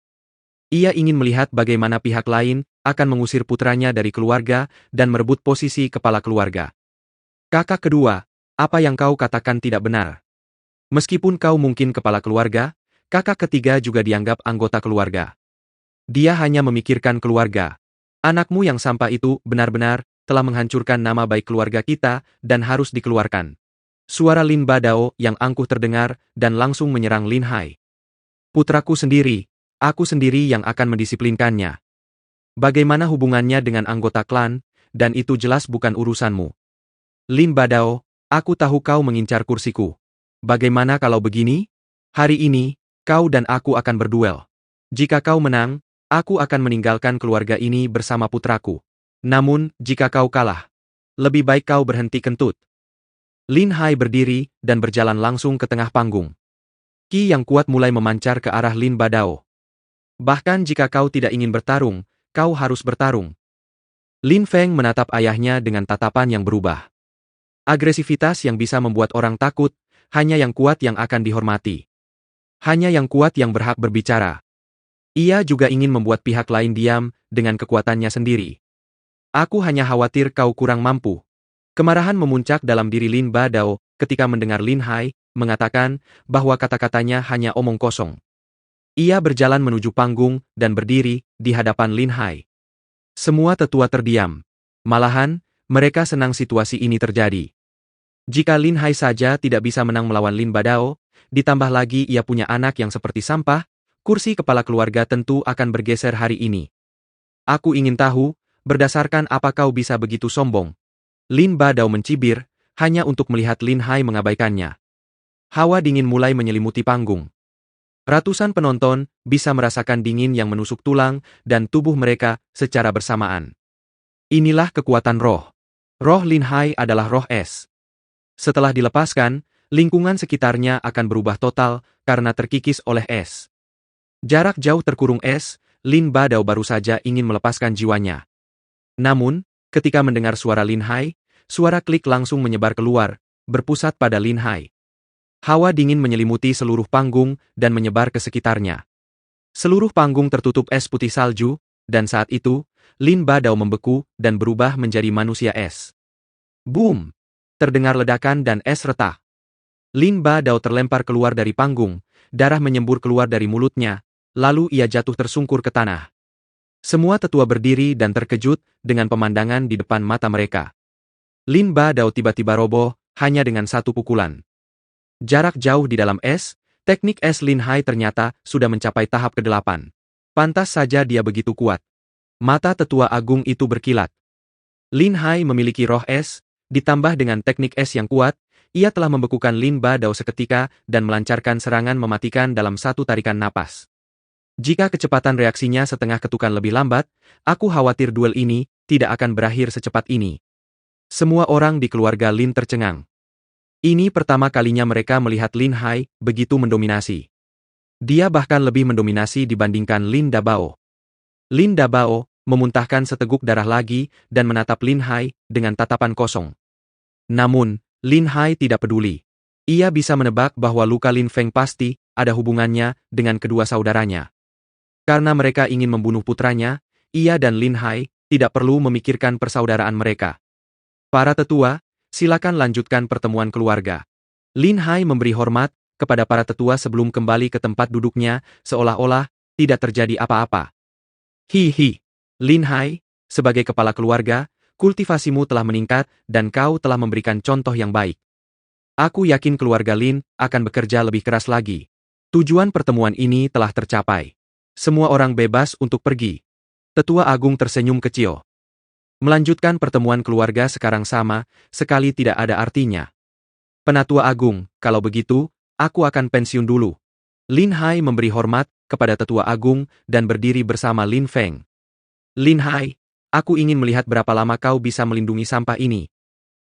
A: Ia ingin melihat bagaimana pihak lain akan mengusir putranya dari keluarga dan merebut posisi kepala keluarga. Kakak kedua, apa yang kau katakan tidak benar. Meskipun kau mungkin kepala keluarga, kakak ketiga juga dianggap anggota keluarga. Dia hanya memikirkan keluarga. Anakmu yang sampah itu benar-benar telah menghancurkan nama baik keluarga kita dan harus dikeluarkan. Suara Lin Badao yang angkuh terdengar dan langsung menyerang Lin Hai. Putraku sendiri, aku sendiri yang akan mendisiplinkannya. Bagaimana hubungannya dengan anggota klan, dan itu jelas bukan urusanmu. Lin Badao, aku tahu kau mengincar kursiku. Bagaimana kalau begini? Hari ini, kau dan aku akan berduel. Jika kau menang, aku akan meninggalkan keluarga ini bersama putraku. Namun, jika kau kalah, lebih baik kau berhenti kentut. Lin Hai berdiri dan berjalan langsung ke tengah panggung. Ki yang kuat mulai memancar ke arah Lin Badao. Bahkan jika kau tidak ingin bertarung, kau harus bertarung. Lin Feng menatap ayahnya dengan tatapan yang berubah. Agresivitas yang bisa membuat orang takut, hanya yang kuat yang akan dihormati. Hanya yang kuat yang berhak berbicara. Ia juga ingin membuat pihak lain diam dengan kekuatannya sendiri. Aku hanya khawatir kau kurang mampu. Kemarahan memuncak dalam diri Lin Badao ketika mendengar Lin Hai mengatakan bahwa kata-katanya hanya omong kosong. Ia berjalan menuju panggung dan berdiri di hadapan Lin Hai. Semua tetua terdiam. Malahan, mereka senang situasi ini terjadi. Jika Lin Hai saja tidak bisa menang melawan Lin Badao, ditambah lagi ia punya anak yang seperti sampah, kursi kepala keluarga tentu akan bergeser hari ini. Aku ingin tahu, berdasarkan apa kau bisa begitu sombong? Lin Badao mencibir, hanya untuk melihat Lin Hai mengabaikannya. Hawa dingin mulai menyelimuti panggung. Ratusan penonton bisa merasakan dingin yang menusuk tulang dan tubuh mereka secara bersamaan. Inilah kekuatan roh. Roh Lin Hai adalah roh es. Setelah dilepaskan, lingkungan sekitarnya akan berubah total karena terkikis oleh es. Jarak jauh terkurung es, Lin Badao baru saja ingin melepaskan jiwanya. Namun, ketika mendengar suara Lin Hai, suara klik langsung menyebar keluar, berpusat pada Lin Hai. Hawa dingin menyelimuti seluruh panggung dan menyebar ke sekitarnya. Seluruh panggung tertutup es putih salju, dan saat itu, Lin Badao membeku dan berubah menjadi manusia es. Boom! Terdengar ledakan dan es retak. Lin Badao terlempar keluar dari panggung, darah menyembur keluar dari mulutnya, lalu ia jatuh tersungkur ke tanah. Semua tetua berdiri dan terkejut dengan pemandangan di depan mata mereka. Lin Badao tiba-tiba roboh, hanya dengan satu pukulan. Jarak jauh di dalam es, teknik es Lin Hai ternyata sudah mencapai tahap ke-8. Pantas saja dia begitu kuat. Mata tetua agung itu berkilat. Lin Hai memiliki roh es, ditambah dengan teknik es yang kuat, ia telah membekukan Lin Badao seketika dan melancarkan serangan mematikan dalam satu tarikan napas. Jika kecepatan reaksinya setengah ketukan lebih lambat, aku khawatir duel ini tidak akan berakhir secepat ini. Semua orang di keluarga Lin tercengang. Ini pertama kalinya mereka melihat Lin Hai begitu mendominasi. Dia bahkan lebih mendominasi dibandingkan Lin Dabao. Lin Dabao memuntahkan seteguk darah lagi dan menatap Lin Hai dengan tatapan kosong. Namun, Lin Hai tidak peduli. Ia bisa menebak bahwa luka Lin Feng pasti ada hubungannya dengan kedua saudaranya. Karena mereka ingin membunuh putranya, ia dan Lin Hai tidak perlu memikirkan persaudaraan mereka. Para tetua, silakan lanjutkan pertemuan keluarga. Lin Hai memberi hormat kepada para tetua sebelum kembali ke tempat duduknya, seolah-olah tidak terjadi apa-apa. Hihi, Lin Hai, sebagai kepala keluarga, kultivasimu telah meningkat dan kau telah memberikan contoh yang baik. Aku yakin keluarga Lin akan bekerja lebih keras lagi. Tujuan pertemuan ini telah tercapai. Semua orang bebas untuk pergi. Tetua Agung tersenyum kecil. Melanjutkan pertemuan keluarga sekarang sama sekali tidak ada artinya. Penatua Agung, kalau begitu, aku akan pensiun dulu. Lin Hai memberi hormat kepada Tetua Agung dan berdiri bersama Lin Feng. Lin Hai, aku ingin melihat berapa lama kau bisa melindungi sampah ini.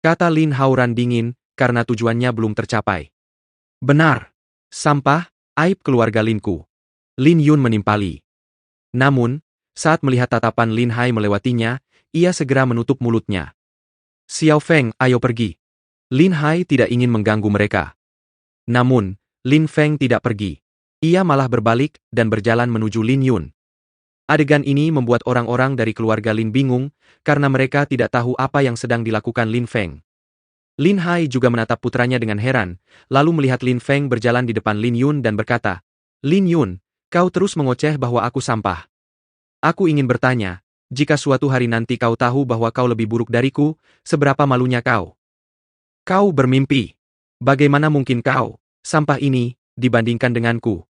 A: Kata Lin Hauran dingin, karena tujuannya belum tercapai. Benar. Sampah, aib keluarga Linku. Lin Yun menimpali. Namun, saat melihat tatapan Lin Hai melewatinya, ia segera menutup mulutnya. Xiao Feng, ayo pergi. Lin Hai tidak ingin mengganggu mereka. Namun, Lin Feng tidak pergi. Ia malah berbalik dan berjalan menuju Lin Yun. Adegan ini membuat orang-orang dari keluarga Lin bingung, karena mereka tidak tahu apa yang sedang dilakukan Lin Feng. Lin Hai juga menatap putranya dengan heran, lalu melihat Lin Feng berjalan di depan Lin Yun dan berkata, Lin Yun, kau terus mengoceh bahwa aku sampah. Aku ingin bertanya, jika suatu hari nanti kau tahu bahwa kau lebih buruk dariku, seberapa malunya kau? Kau bermimpi. Bagaimana mungkin kau, sampah ini, dibandingkan denganku?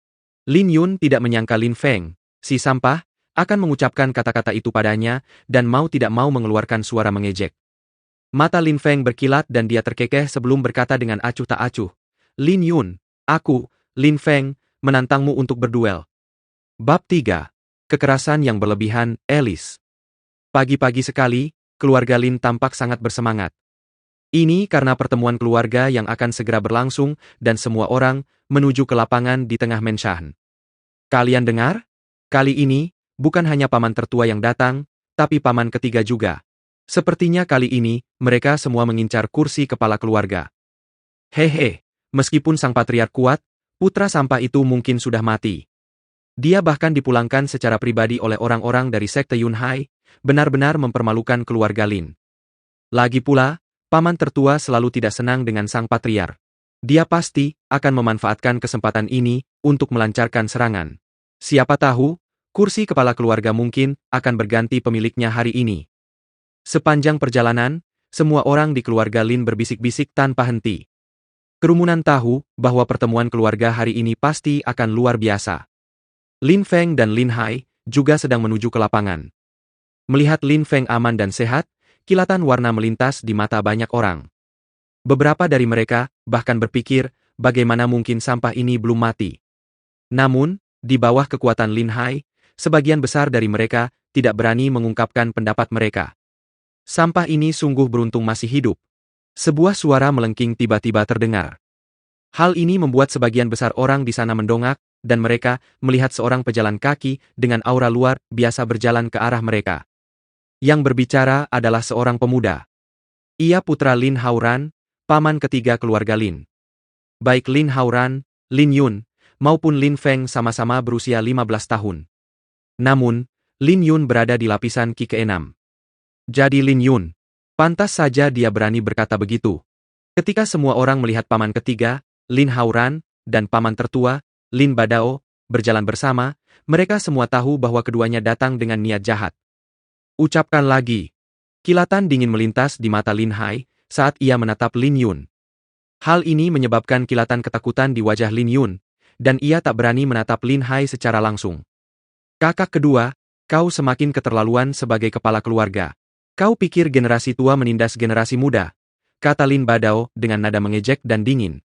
A: Lin Yun tidak menyangka Lin Feng, si sampah, akan mengucapkan kata-kata itu padanya, dan mau tidak mau mengeluarkan suara mengejek. Mata Lin Feng berkilat dan dia terkekeh sebelum berkata dengan acuh tak acuh. Lin Yun, aku, Lin Feng, menantangmu untuk berduel. Bab 3. Kekerasan yang berlebihan, Alice. Pagi-pagi sekali, keluarga Lin tampak sangat bersemangat. Ini karena pertemuan keluarga yang akan segera berlangsung dan semua orang menuju ke lapangan di tengah Menshan. Kalian dengar? Kali ini, bukan hanya paman tertua yang datang, tapi paman ketiga juga. Sepertinya kali ini, mereka semua mengincar kursi kepala keluarga. Hehe, meskipun sang patriark kuat, putra sampah itu mungkin sudah mati. Dia bahkan dipulangkan secara pribadi oleh orang-orang dari sekte Yun Hai, benar-benar mempermalukan keluarga Lin. Lagi pula, paman tertua selalu tidak senang dengan sang patriark. Dia pasti akan memanfaatkan kesempatan ini untuk melancarkan serangan. Siapa tahu, kursi kepala keluarga mungkin akan berganti pemiliknya hari ini. Sepanjang perjalanan, semua orang di keluarga Lin berbisik-bisik tanpa henti. Kerumunan tahu bahwa pertemuan keluarga hari ini pasti akan luar biasa. Lin Feng dan Lin Hai juga sedang menuju ke lapangan. Melihat Lin Feng aman dan sehat, kilatan warna melintas di mata banyak orang. Beberapa dari mereka bahkan berpikir, bagaimana mungkin sampah ini belum mati. Namun, di bawah kekuatan Lin Hai, sebagian besar dari mereka tidak berani mengungkapkan pendapat mereka. Sampah ini sungguh beruntung masih hidup. Sebuah suara melengking tiba-tiba terdengar. Hal ini membuat sebagian besar orang di sana mendongak, dan mereka melihat seorang pejalan kaki dengan aura luar biasa berjalan ke arah mereka. Yang berbicara adalah seorang pemuda. Ia putra Lin Haoran, paman ketiga keluarga Lin. Baik Lin Haoran, Lin Yun, maupun Lin Feng sama-sama berusia 15 tahun. Namun, Lin Yun berada di lapisan Qi ke-6. Jadi Lin Yun, pantas saja dia berani berkata begitu. Ketika semua orang melihat paman ketiga, Lin Haoran, dan paman tertua, Lin Badao, berjalan bersama, mereka semua tahu bahwa keduanya datang dengan niat jahat. Ucapkan lagi. Kilatan dingin melintas di mata Lin Hai saat ia menatap Lin Yun. Hal ini menyebabkan kilatan ketakutan di wajah Lin Yun, dan ia tak berani menatap Lin Hai secara langsung. Kakak kedua, kau semakin keterlaluan sebagai kepala keluarga. Kau pikir generasi tua menindas generasi muda? Kata Lin Badao dengan nada mengejek dan dingin.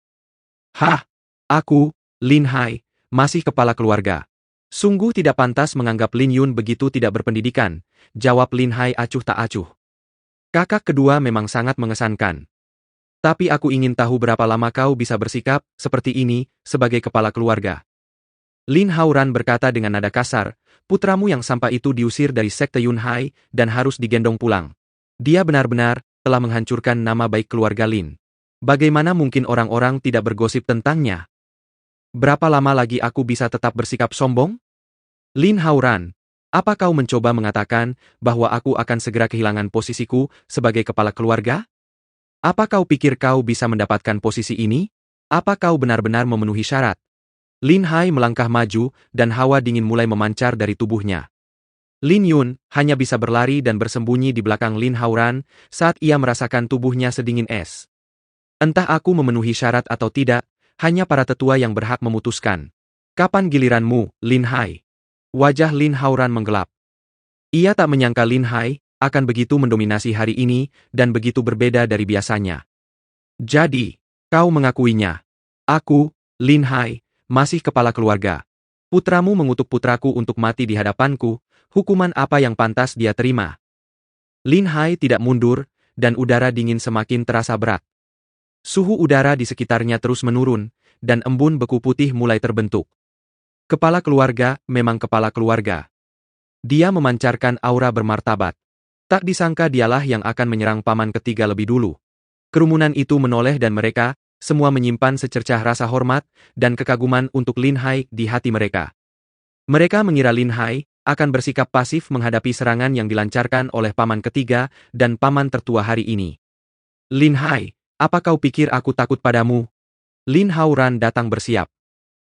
A: Hah? Aku, Lin Hai, masih kepala keluarga. Sungguh tidak pantas menganggap Lin Yun begitu tidak berpendidikan, jawab Lin Hai acuh tak acuh. Kakak kedua memang sangat mengesankan. Tapi aku ingin tahu berapa lama kau bisa bersikap seperti ini sebagai kepala keluarga. Lin Haoran berkata dengan nada kasar, putramu yang sampah itu diusir dari sekte Yun Hai dan harus digendong pulang. Dia benar-benar telah menghancurkan nama baik keluarga Lin. Bagaimana mungkin orang-orang tidak bergosip tentangnya? Berapa lama lagi aku bisa tetap bersikap sombong? Lin Haoran, apa kau mencoba mengatakan bahwa aku akan segera kehilangan posisiku sebagai kepala keluarga? Apa kau pikir kau bisa mendapatkan posisi ini? Apa kau benar-benar memenuhi syarat? Lin Hai melangkah maju dan hawa dingin mulai memancar dari tubuhnya. Lin Yun hanya bisa berlari dan bersembunyi di belakang Lin Haoran saat ia merasakan tubuhnya sedingin es. Entah aku memenuhi syarat atau tidak, hanya para tetua yang berhak memutuskan. Kapan giliranmu, Lin Hai? Wajah Lin Haoran menggelap. Ia tak menyangka Lin Hai akan begitu mendominasi hari ini dan begitu berbeda dari biasanya. Jadi, kau mengakuinya. Aku, Lin Hai, masih kepala keluarga. Putramu mengutuk putraku untuk mati di hadapanku, hukuman apa yang pantas dia terima? Lin Hai tidak mundur, dan udara dingin semakin terasa berat. Suhu udara di sekitarnya terus menurun, dan embun beku putih mulai terbentuk. Kepala keluarga memang kepala keluarga. Dia memancarkan aura bermartabat. Tak disangka dialah yang akan menyerang paman ketiga lebih dulu. Kerumunan itu menoleh dan mereka semua menyimpan secercah rasa hormat dan kekaguman untuk Lin Hai di hati mereka. Mereka mengira Lin Hai akan bersikap pasif menghadapi serangan yang dilancarkan oleh paman ketiga dan paman tertua hari ini. Lin Hai, apa kau pikir aku takut padamu? Lin Haoran datang bersiap.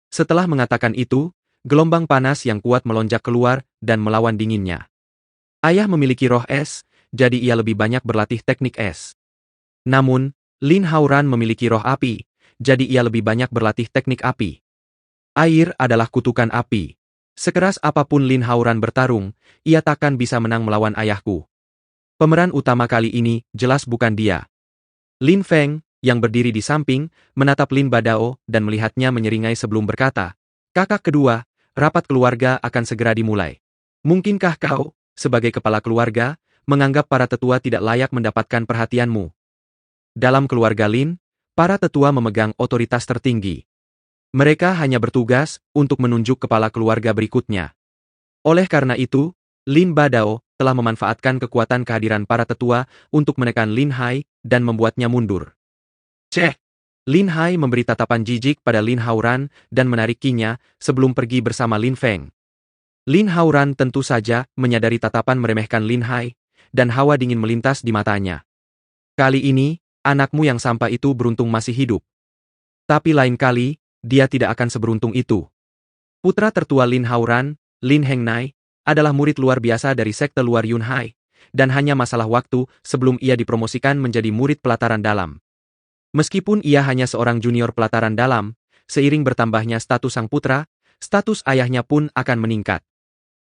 A: Setelah mengatakan itu, gelombang panas yang kuat melonjak keluar dan melawan dinginnya. Ayah memiliki roh es, jadi ia lebih banyak berlatih teknik es. Namun, Lin Haoran memiliki roh api, jadi ia lebih banyak berlatih teknik api. Air adalah kutukan api. Sekeras apapun Lin Haoran bertarung, ia takkan bisa menang melawan ayahku. Pemeran utama kali ini jelas bukan dia. Lin Feng, yang berdiri di samping, menatap Lin Badao dan melihatnya menyeringai sebelum berkata, kakak kedua, rapat keluarga akan segera dimulai. Mungkinkah kau, sebagai kepala keluarga, menganggap para tetua tidak layak mendapatkan perhatianmu? Dalam keluarga Lin, para tetua memegang otoritas tertinggi. Mereka hanya bertugas untuk menunjuk kepala keluarga berikutnya. Oleh karena itu, Lin Badao telah memanfaatkan kekuatan kehadiran para tetua untuk menekan Lin Hai dan membuatnya mundur. Cek! Lin Hai memberi tatapan jijik pada Lin Haoran dan menarikinya sebelum pergi bersama Lin Feng. Lin Haoran tentu saja menyadari tatapan meremehkan Lin Hai, dan hawa dingin melintas di matanya. Kali ini, anakmu yang sampah itu beruntung masih hidup. Tapi lain kali, dia tidak akan seberuntung itu. Putra tertua Lin Haoran, Lin Hengnai, adalah murid luar biasa dari sekte luar Yun Hai, dan hanya masalah waktu sebelum ia dipromosikan menjadi murid pelataran dalam. Meskipun ia hanya seorang junior pelataran dalam, seiring bertambahnya status sang putra, status ayahnya pun akan meningkat.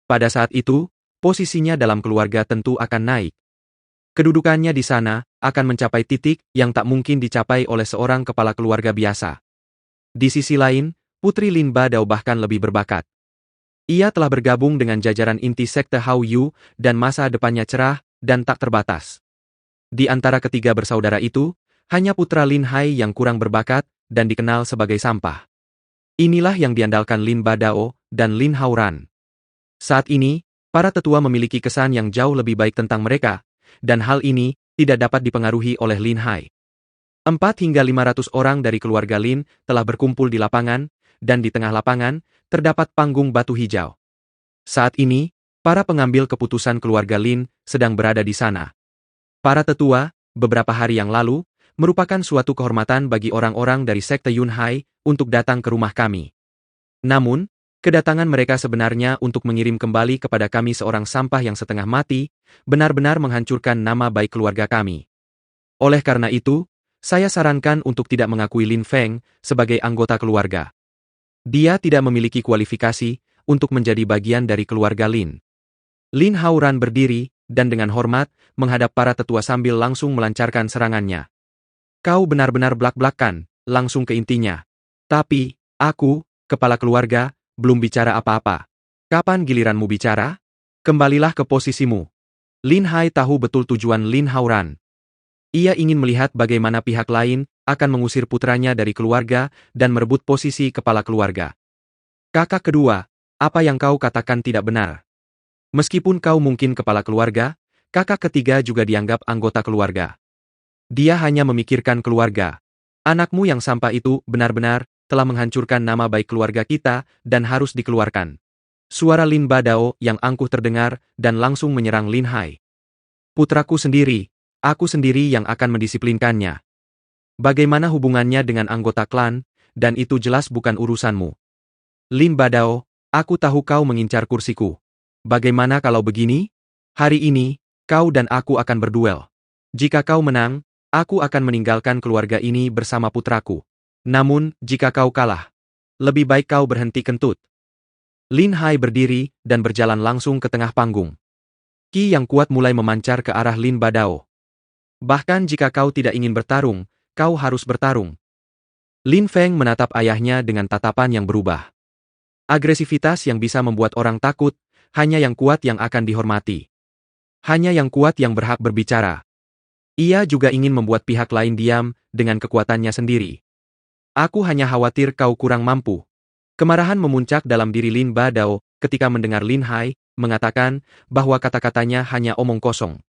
A: Pada saat itu, posisinya dalam keluarga tentu akan naik. Kedudukannya di sana akan mencapai titik yang tak mungkin dicapai oleh seorang kepala keluarga biasa. Di sisi lain, Putri Lin Badao bahkan lebih berbakat. Ia telah bergabung dengan jajaran inti sekte Hao Yu, dan masa depannya cerah dan tak terbatas. Di antara ketiga bersaudara itu, hanya putra Lin Hai yang kurang berbakat dan dikenal sebagai sampah. Inilah yang diandalkan Lin Badao dan Lin Haoran. Saat ini, para tetua memiliki kesan yang jauh lebih baik tentang mereka, dan hal ini tidak dapat dipengaruhi oleh Lin Hai. 4 hingga 500 orang dari keluarga Lin telah berkumpul di lapangan, dan di tengah lapangan, terdapat panggung batu hijau. Saat ini, para pengambil keputusan keluarga Lin sedang berada di sana. Para tetua, beberapa hari yang lalu, merupakan suatu kehormatan bagi orang-orang dari sekte Yun Hai untuk datang ke rumah kami. Namun, kedatangan mereka sebenarnya untuk mengirim kembali kepada kami seorang sampah yang setengah mati, benar-benar menghancurkan nama baik keluarga kami. Oleh karena itu, saya sarankan untuk tidak mengakui Lin Feng sebagai anggota keluarga. Dia tidak memiliki kualifikasi untuk menjadi bagian dari keluarga Lin. Lin Haoran berdiri, dan dengan hormat, menghadap para tetua sambil langsung melancarkan serangannya. Kau benar-benar blak-blakan, langsung ke intinya. Tapi, aku, kepala keluarga, belum bicara apa-apa. Kapan giliranmu bicara? Kembalilah ke posisimu. Lin Hai tahu betul tujuan Lin Haoran. Ia ingin melihat bagaimana pihak lain akan mengusir putranya dari keluarga dan merebut posisi kepala keluarga. Kakak kedua, apa yang kau katakan tidak benar. Meskipun kau mungkin kepala keluarga, kakak ketiga juga dianggap anggota keluarga. Dia hanya memikirkan keluarga. Anakmu yang sampah itu benar-benar telah menghancurkan nama baik keluarga kita dan harus dikeluarkan. Suara Lin Badao yang angkuh terdengar dan langsung menyerang Lin Hai. Putraku sendiri, aku sendiri yang akan mendisiplinkannya. Bagaimana hubungannya dengan anggota klan, dan itu jelas bukan urusanmu. Lin Badao, aku tahu kau mengincar kursiku. Bagaimana kalau begini? Hari ini, kau dan aku akan berduel. Jika kau menang, aku akan meninggalkan keluarga ini bersama putraku. Namun, jika kau kalah, lebih baik kau berhenti kentut. Lin Hai berdiri dan berjalan langsung ke tengah panggung. Ki yang kuat mulai memancar ke arah Lin Badao. Bahkan jika kau tidak ingin bertarung, kau harus bertarung. Lin Feng menatap ayahnya dengan tatapan yang berubah. Agresivitas yang bisa membuat orang takut, hanya yang kuat yang akan dihormati. Hanya yang kuat yang berhak berbicara. Ia juga ingin membuat pihak lain diam dengan kekuatannya sendiri. Aku hanya khawatir kau kurang mampu. Kemarahan memuncak dalam diri Lin Badao ketika mendengar Lin Hai mengatakan bahwa kata-katanya hanya omong kosong.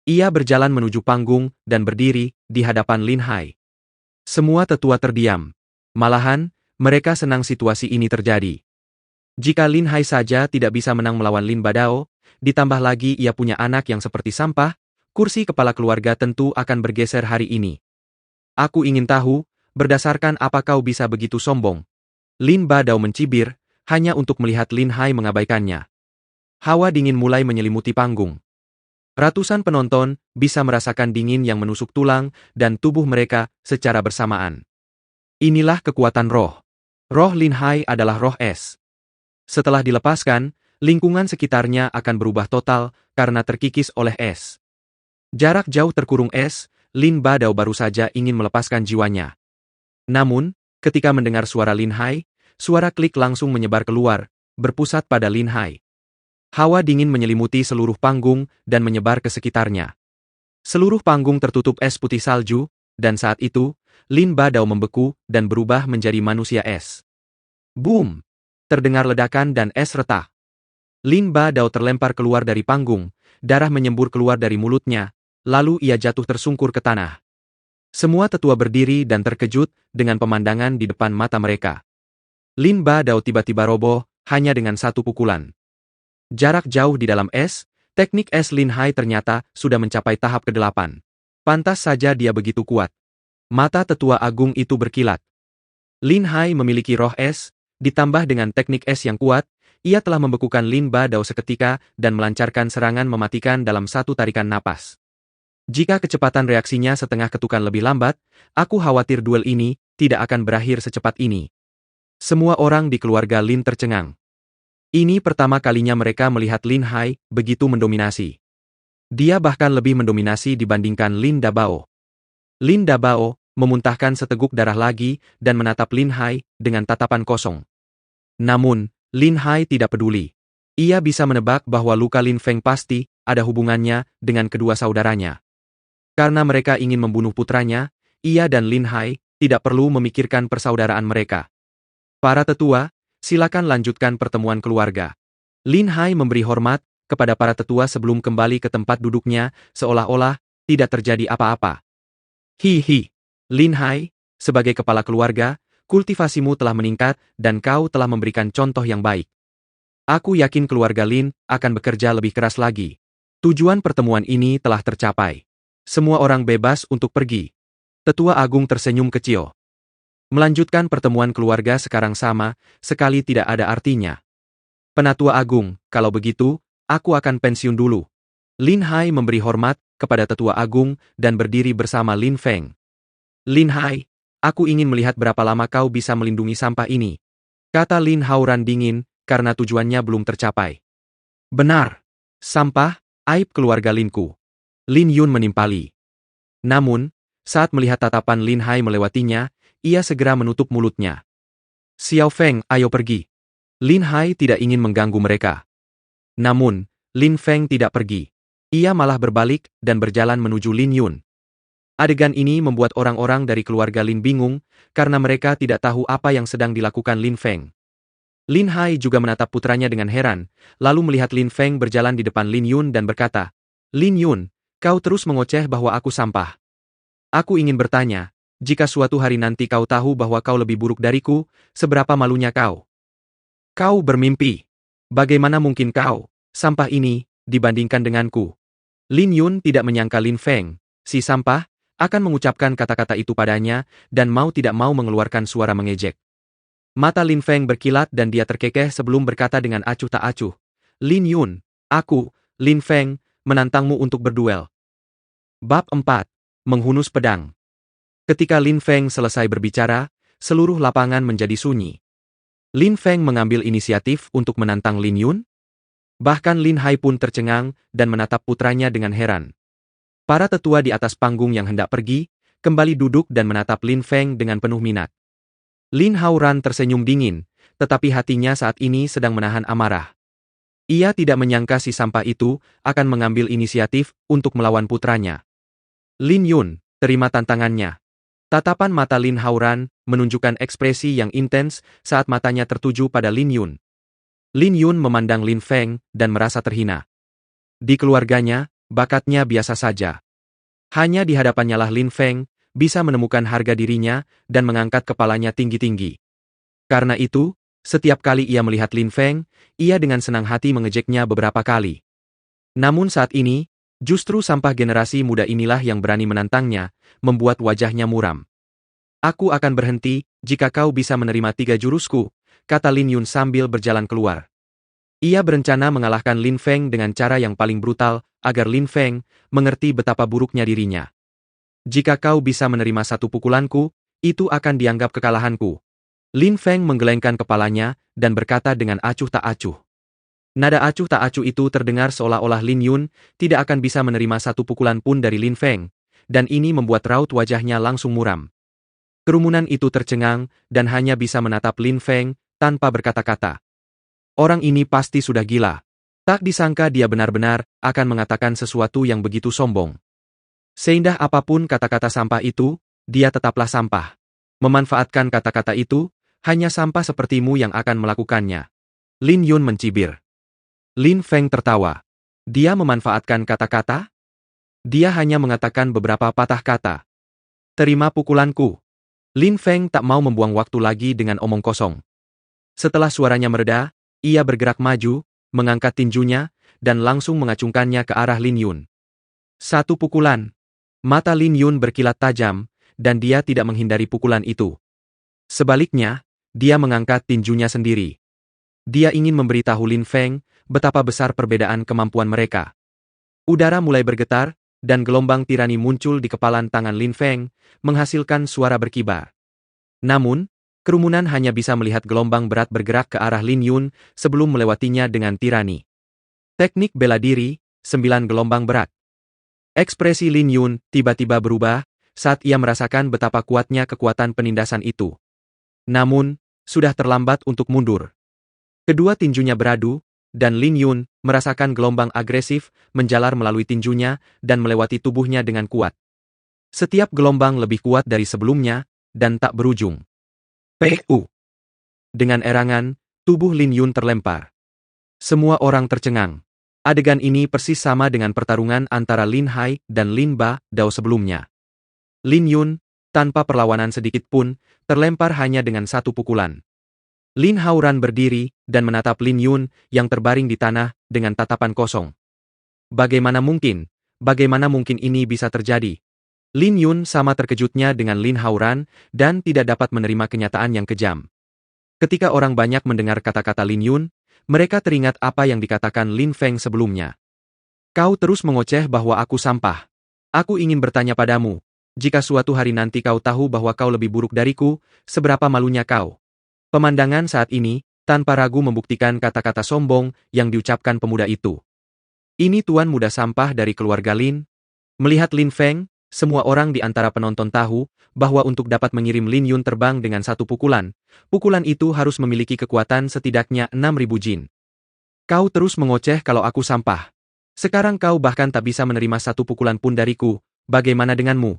A: Ia berjalan menuju panggung dan berdiri di hadapan Lin Hai. Semua tetua terdiam. Malahan, mereka senang situasi ini terjadi. Jika Lin Hai saja tidak bisa menang melawan Lin Badao, ditambah lagi ia punya anak yang seperti sampah, kursi kepala keluarga tentu akan bergeser hari ini. Aku ingin tahu, berdasarkan apa kau bisa begitu sombong? Lin Badao mencibir, hanya untuk melihat Lin Hai mengabaikannya. Hawa dingin mulai menyelimuti panggung. Ratusan penonton bisa merasakan dingin yang menusuk tulang dan tubuh mereka secara bersamaan. Inilah kekuatan roh. Roh Lin Hai adalah roh es. Setelah dilepaskan, lingkungan sekitarnya akan berubah total karena terkikis oleh es. Jarak jauh terkurung es, Lin Badao baru saja ingin melepaskan jiwanya. Namun, ketika mendengar suara Lin Hai, suara klik langsung menyebar keluar, berpusat pada Lin Hai. Hawa dingin menyelimuti seluruh panggung dan menyebar ke sekitarnya. Seluruh panggung tertutup es putih salju, dan saat itu, Lin Badao membeku dan berubah menjadi manusia es. Boom! Terdengar ledakan dan es retak. Lin Badao terlempar keluar dari panggung, darah menyembur keluar dari mulutnya, lalu ia jatuh tersungkur ke tanah. Semua tetua berdiri dan terkejut dengan pemandangan di depan mata mereka. Lin Badao tiba-tiba roboh, hanya dengan satu pukulan. Jarak jauh di dalam es, teknik es Lin Hai ternyata sudah mencapai tahap ke-8. Pantas saja dia begitu kuat. Mata tetua agung itu berkilat. Lin Hai memiliki roh es, ditambah dengan teknik es yang kuat, ia telah membekukan Lin Badao seketika dan melancarkan serangan mematikan dalam satu tarikan napas. Jika kecepatan reaksinya setengah ketukan lebih lambat, aku khawatir duel ini tidak akan berakhir secepat ini. Semua orang di keluarga Lin tercengang. Ini pertama kalinya mereka melihat Lin Hai begitu mendominasi. Dia bahkan lebih mendominasi dibandingkan Lin Dabao. Lin Dabao, memuntahkan seteguk darah lagi dan menatap Lin Hai dengan tatapan kosong. Namun, Lin Hai tidak peduli. Ia bisa menebak bahwa luka Lin Feng pasti ada hubungannya dengan kedua saudaranya. Karena mereka ingin membunuh putranya, ia dan Lin Hai tidak perlu memikirkan persaudaraan mereka. Para tetua, silakan lanjutkan pertemuan keluarga. Lin Hai memberi hormat kepada para tetua sebelum kembali ke tempat duduknya, seolah-olah tidak terjadi apa-apa. Hihi. Lin Hai, sebagai kepala keluarga, kultivasimu telah meningkat dan kau telah memberikan contoh yang baik. Aku yakin keluarga Lin akan bekerja lebih keras lagi. Tujuan pertemuan ini telah tercapai. Semua orang bebas untuk pergi. Tetua Agung tersenyum kecil. Melanjutkan pertemuan keluarga sekarang sama sekali tidak ada artinya. Penatua Agung, kalau begitu, aku akan pensiun dulu. Lin Hai memberi hormat kepada Tetua Agung dan berdiri bersama Lin Feng. Lin Hai, aku ingin melihat berapa lama kau bisa melindungi sampah ini. Kata Lin Hauran dingin, karena tujuannya belum tercapai. Benar. Sampah, aib keluarga Linku. Lin Yun menimpali. Namun, saat melihat tatapan Lin Hai melewatinya, ia segera menutup mulutnya. Xiao Feng, ayo pergi. Lin Hai tidak ingin mengganggu mereka. Namun, Lin Feng tidak pergi. Ia malah berbalik dan berjalan menuju Lin Yun. Adegan ini membuat orang-orang dari keluarga Lin bingung, karena mereka tidak tahu apa yang sedang dilakukan Lin Feng. Lin Hai juga menatap putranya dengan heran, lalu melihat Lin Feng berjalan di depan Lin Yun dan berkata, Lin Yun, kau terus mengoceh bahwa aku sampah. Aku ingin bertanya, jika suatu hari nanti kau tahu bahwa kau lebih buruk dariku, seberapa malunya kau? Kau bermimpi. Bagaimana mungkin kau, sampah ini, dibandingkan denganku? Lin Yun tidak menyangka Lin Feng, si sampah, akan mengucapkan kata-kata itu padanya, dan mau tidak mau mengeluarkan suara mengejek. Mata Lin Feng berkilat dan dia terkekeh sebelum berkata dengan acuh tak acuh. Lin Yun, aku, Lin Feng, menantangmu untuk berduel. Bab 4. Menghunus pedang. Ketika Lin Feng selesai berbicara, seluruh lapangan menjadi sunyi. Lin Feng mengambil inisiatif untuk menantang Lin Yun? Bahkan Lin Hai pun tercengang dan menatap putranya dengan heran. Para tetua di atas panggung yang hendak pergi, kembali duduk dan menatap Lin Feng dengan penuh minat. Lin Hauran tersenyum dingin, tetapi hatinya saat ini sedang menahan amarah. Ia tidak menyangka si sampah itu akan mengambil inisiatif untuk melawan putranya. Lin Yun, terima tantangannya. Tatapan mata Lin Hauran menunjukkan ekspresi yang intens saat matanya tertuju pada Lin Yun. Lin Yun memandang Lin Feng dan merasa terhina. Di keluarganya, bakatnya biasa saja. Hanya di hadapannya lah Lin Feng bisa menemukan harga dirinya dan mengangkat kepalanya tinggi-tinggi. Karena itu, setiap kali ia melihat Lin Feng, ia dengan senang hati mengejeknya beberapa kali. Namun saat ini, justru sampah generasi muda inilah yang berani menantangnya, membuat wajahnya muram. Aku akan berhenti jika kau bisa menerima 3 jurusku, kata Lin Yun sambil berjalan keluar. Ia berencana mengalahkan Lin Feng dengan cara yang paling brutal, agar Lin Feng mengerti betapa buruknya dirinya. Jika kau bisa menerima 1 pukulanku, itu akan dianggap kekalahanku. Lin Feng menggelengkan kepalanya dan berkata dengan acuh tak acuh. Nada acuh tak acuh itu terdengar seolah-olah Lin Yun tidak akan bisa menerima 1 pukulan pun dari Lin Feng, dan ini membuat raut wajahnya langsung muram. Kerumunan itu tercengang dan hanya bisa menatap Lin Feng tanpa berkata-kata. Orang ini pasti sudah gila. Tak disangka dia benar-benar akan mengatakan sesuatu yang begitu sombong. Seindah apapun kata-kata sampah itu, dia tetaplah sampah. Memanfaatkan kata-kata itu, hanya sampah sepertimu yang akan melakukannya. Lin Yun mencibir. Lin Feng tertawa. Dia memanfaatkan kata-kata? Dia hanya mengatakan beberapa patah kata. Terima pukulanku. Lin Feng tak mau membuang waktu lagi dengan omong kosong. Setelah suaranya mereda, ia bergerak maju, mengangkat tinjunya, dan langsung mengacungkannya ke arah Lin Yun. 1 pukulan. Mata Lin Yun berkilat tajam, dan dia tidak menghindari pukulan itu. Sebaliknya, dia mengangkat tinjunya sendiri. Dia ingin memberitahu Lin Feng betapa besar perbedaan kemampuan mereka. Udara mulai bergetar, dan gelombang tirani muncul di kepalan tangan Lin Feng, menghasilkan suara berkibar. Namun, kerumunan hanya bisa melihat gelombang berat bergerak ke arah Lin Yun sebelum melewatinya dengan tirani. Teknik bela diri, 9 gelombang berat. Ekspresi Lin Yun tiba-tiba berubah, saat ia merasakan betapa kuatnya kekuatan penindasan itu. Namun, sudah terlambat untuk mundur. Kedua tinjunya beradu, dan Lin Yun merasakan gelombang agresif menjalar melalui tinjunya dan melewati tubuhnya dengan kuat. Setiap gelombang lebih kuat dari sebelumnya, dan tak berujung. PU. Dengan erangan, tubuh Lin Yun terlempar. Semua orang tercengang. Adegan ini persis sama dengan pertarungan antara Lin Hai dan Lin Ba Dao sebelumnya. Lin Yun, tanpa perlawanan sedikit pun, terlempar hanya dengan satu pukulan. Lin Hauran berdiri dan menatap Lin Yun yang terbaring di tanah dengan tatapan kosong. Bagaimana mungkin ini bisa terjadi? Lin Yun sama terkejutnya dengan Lin Hauran dan tidak dapat menerima kenyataan yang kejam. Ketika orang banyak mendengar kata-kata Lin Yun, mereka teringat apa yang dikatakan Lin Feng sebelumnya. Kau terus mengoceh bahwa aku sampah. Aku ingin bertanya padamu, jika suatu hari nanti kau tahu bahwa kau lebih buruk dariku, seberapa malunya kau? Pemandangan saat ini, tanpa ragu membuktikan kata-kata sombong yang diucapkan pemuda itu. Ini tuan muda sampah dari keluarga Lin. Melihat Lin Feng, semua orang di antara penonton tahu bahwa untuk dapat mengirim Lin Yun terbang dengan satu pukulan itu harus memiliki kekuatan setidaknya 6.000 jin. Kau terus mengoceh kalau aku sampah. Sekarang kau bahkan tak bisa menerima satu pukulan pun dariku, bagaimana denganmu?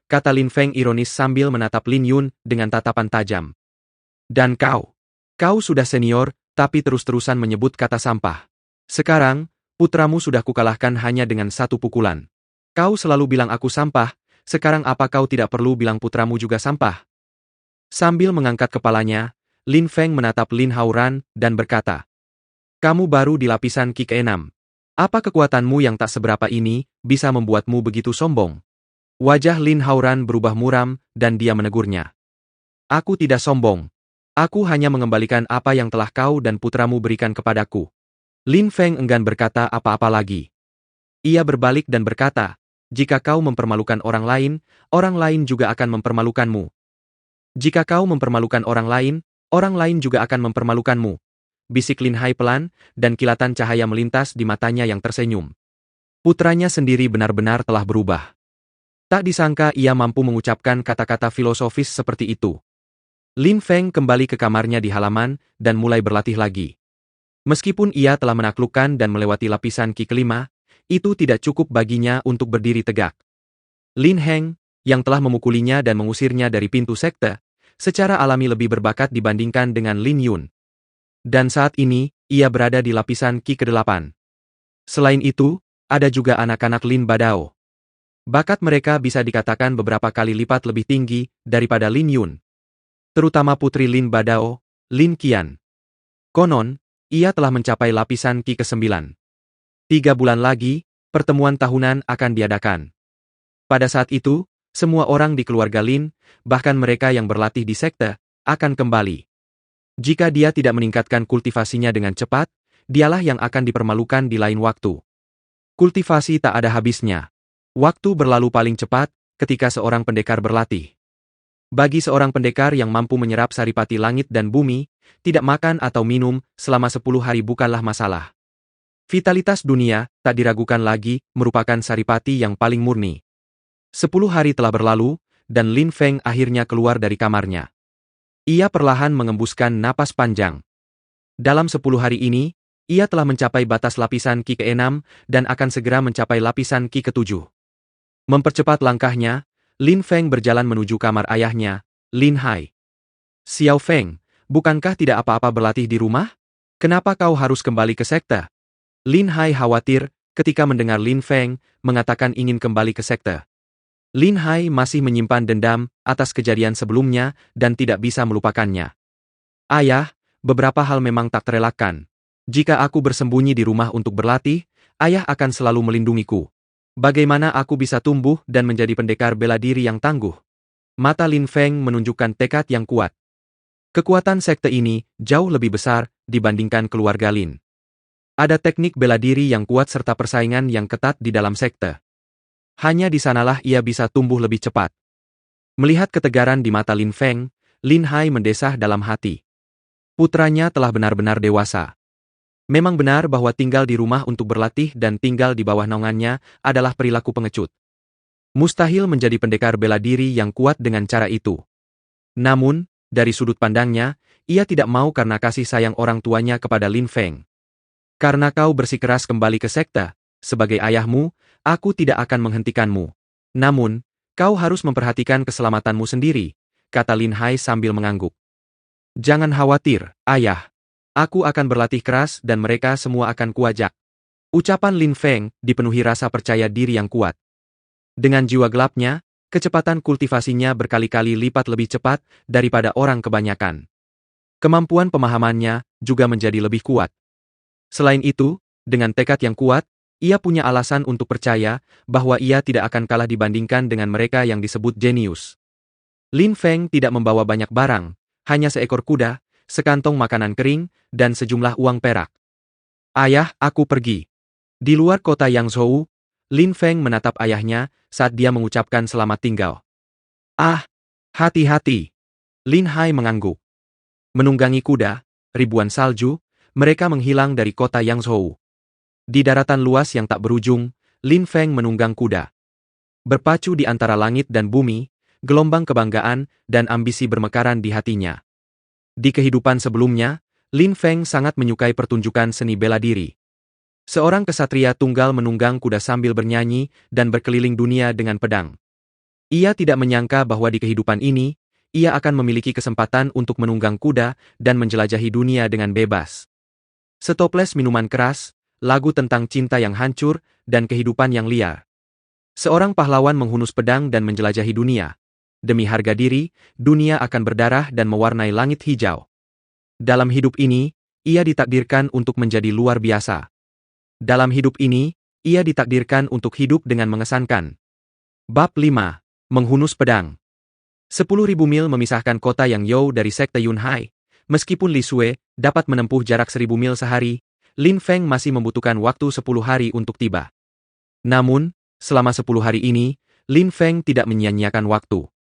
A: Kata Lin Feng ironis sambil menatap Lin Yun dengan tatapan tajam. Dan kau sudah senior, tapi terus-terusan menyebut kata sampah. Sekarang, putramu sudah kukalahkan hanya dengan satu pukulan. Kau selalu bilang aku sampah, sekarang apa kau tidak perlu bilang putramu juga sampah? Sambil mengangkat kepalanya, Lin Feng menatap Lin Hauran dan berkata, kamu baru di lapisan Ki ke-6. Apa kekuatanmu yang tak seberapa ini bisa membuatmu begitu sombong? Wajah Lin Hauran berubah muram dan dia menegurnya. Aku tidak sombong. Aku hanya mengembalikan apa yang telah kau dan putramu berikan kepadaku. Lin Feng enggan berkata apa-apa lagi. Ia berbalik dan berkata, jika kau mempermalukan orang lain juga akan mempermalukanmu. Jika kau mempermalukan orang lain juga akan mempermalukanmu. Bisik Lin Hai pelan, dan kilatan cahaya melintas di matanya yang tersenyum. Putranya sendiri benar-benar telah berubah. Tak disangka ia mampu mengucapkan kata-kata filosofis seperti itu. Lin Feng kembali ke kamarnya di halaman, dan mulai berlatih lagi. Meskipun ia telah menaklukkan dan melewati lapisan Ki ke-5, itu tidak cukup baginya untuk berdiri tegak. Lin Heng, yang telah memukulinya dan mengusirnya dari pintu sekte, secara alami lebih berbakat dibandingkan dengan Lin Yun. Dan saat ini, ia berada di lapisan Ki ke-8. Selain itu, ada juga anak-anak Lin Ba Dao. Bakat mereka bisa dikatakan beberapa kali lipat lebih tinggi daripada Lin Yun. Terutama putri Lin Ba Dao, Lin Qian. Konon, ia telah mencapai lapisan Ki ke-9. 3 bulan lagi, pertemuan tahunan akan diadakan. Pada saat itu, semua orang di keluarga Lin, bahkan mereka yang berlatih di sekte, akan kembali. Jika dia tidak meningkatkan kultivasinya dengan cepat, dialah yang akan dipermalukan di lain waktu. Kultivasi tak ada habisnya. Waktu berlalu paling cepat ketika seorang pendekar berlatih. Bagi seorang pendekar yang mampu menyerap saripati langit dan bumi, tidak makan atau minum selama 10 hari bukanlah masalah. Vitalitas dunia, tak diragukan lagi, merupakan saripati yang paling murni. 10 hari telah berlalu, dan Lin Feng akhirnya keluar dari kamarnya. Ia perlahan mengembuskan napas panjang. Dalam 10 hari ini, ia telah mencapai batas lapisan Ki ke-6 dan akan segera mencapai lapisan Ki ke-7. Mempercepat langkahnya, Lin Feng berjalan menuju kamar ayahnya, Lin Hai. Xiao Feng, bukankah tidak apa-apa berlatih di rumah? Kenapa kau harus kembali ke sekte? Lin Hai khawatir ketika mendengar Lin Feng mengatakan ingin kembali ke sekte. Lin Hai masih menyimpan dendam atas kejadian sebelumnya dan tidak bisa melupakannya. Ayah, beberapa hal memang tak terelakkan. Jika aku bersembunyi di rumah untuk berlatih, ayah akan selalu melindungiku. Bagaimana aku bisa tumbuh dan menjadi pendekar bela diri yang tangguh? Mata Lin Feng menunjukkan tekad yang kuat. Kekuatan sekte ini jauh lebih besar dibandingkan keluarga Lin. Ada teknik bela diri yang kuat serta persaingan yang ketat di dalam sekte. Hanya di sanalah ia bisa tumbuh lebih cepat. Melihat ketegaran di mata Lin Feng, Lin Hai mendesah dalam hati. Putranya telah benar-benar dewasa. Memang benar bahwa tinggal di rumah untuk berlatih dan tinggal di bawah naungannya adalah perilaku pengecut. Mustahil menjadi pendekar bela diri yang kuat dengan cara itu. Namun, dari sudut pandangnya, ia tidak mau karena kasih sayang orang tuanya kepada Lin Feng. Karena kau bersikeras kembali ke sekte, sebagai ayahmu, aku tidak akan menghentikanmu. Namun, kau harus memperhatikan keselamatanmu sendiri, kata Lin Hai sambil mengangguk. Jangan khawatir, ayah. Aku akan berlatih keras dan mereka semua akan kuajak. Ucapan Lin Feng dipenuhi rasa percaya diri yang kuat. Dengan jiwa gelapnya, kecepatan kultivasinya berkali-kali lipat lebih cepat daripada orang kebanyakan. Kemampuan pemahamannya juga menjadi lebih kuat. Selain itu, dengan tekad yang kuat, ia punya alasan untuk percaya bahwa ia tidak akan kalah dibandingkan dengan mereka yang disebut jenius. Lin Feng tidak membawa banyak barang, hanya seekor kuda, sekantong makanan kering, dan sejumlah uang perak. Ayah, aku pergi. Di luar kota Yangzhou, Lin Feng menatap ayahnya saat dia mengucapkan selamat tinggal. Ah, hati-hati. Lin Hai mengangguk. Menunggangi kuda, ribuan salju, mereka menghilang dari kota Yangzhou. Di daratan luas yang tak berujung, Lin Feng menunggang kuda. Berpacu di antara langit dan bumi, gelombang kebanggaan dan ambisi bermekaran di hatinya. Di kehidupan sebelumnya, Lin Feng sangat menyukai pertunjukan seni bela diri. Seorang kesatria tunggal menunggang kuda sambil bernyanyi dan berkeliling dunia dengan pedang. Ia tidak menyangka bahwa di kehidupan ini, ia akan memiliki kesempatan untuk menunggang kuda dan menjelajahi dunia dengan bebas. Setoples minuman keras, lagu tentang cinta yang hancur, dan kehidupan yang liar. Seorang pahlawan menghunus pedang dan menjelajahi dunia. Demi harga diri, dunia akan berdarah dan mewarnai langit hijau. Dalam hidup ini, ia ditakdirkan untuk menjadi luar biasa. Dalam hidup ini, ia ditakdirkan untuk hidup dengan mengesankan. Bab 5. Menghunus pedang. 10.000 mil memisahkan kota Yangyou dari sekte Yunhai. Meskipun Li Sue dapat menempuh jarak 1.000 mil sehari, Lin Feng masih membutuhkan waktu 10 hari untuk tiba. Namun, selama 10 hari ini, Lin Feng tidak menyia-nyiakan waktu.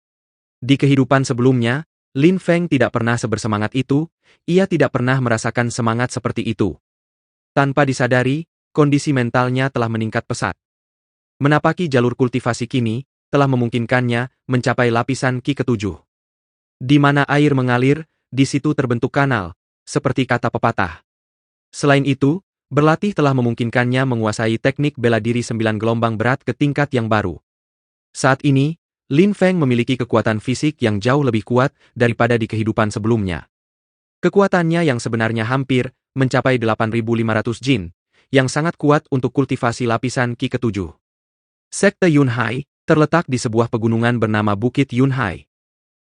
A: Di kehidupan sebelumnya, Lin Feng tidak pernah sebersemangat itu, ia tidak pernah merasakan semangat seperti itu. Tanpa disadari, kondisi mentalnya telah meningkat pesat. Menapaki jalur kultivasi kini, telah memungkinkannya mencapai lapisan Qi ke-7. Di mana air mengalir, di situ terbentuk kanal, seperti kata pepatah. Selain itu, berlatih telah memungkinkannya menguasai teknik bela diri 9 gelombang berat ke tingkat yang baru. Saat ini, Lin Feng memiliki kekuatan fisik yang jauh lebih kuat daripada di kehidupan sebelumnya. Kekuatannya yang sebenarnya hampir mencapai 8.500 jin, yang sangat kuat untuk kultivasi lapisan Qi ke-7. Sekte Yunhai terletak di sebuah pegunungan bernama Bukit Yunhai.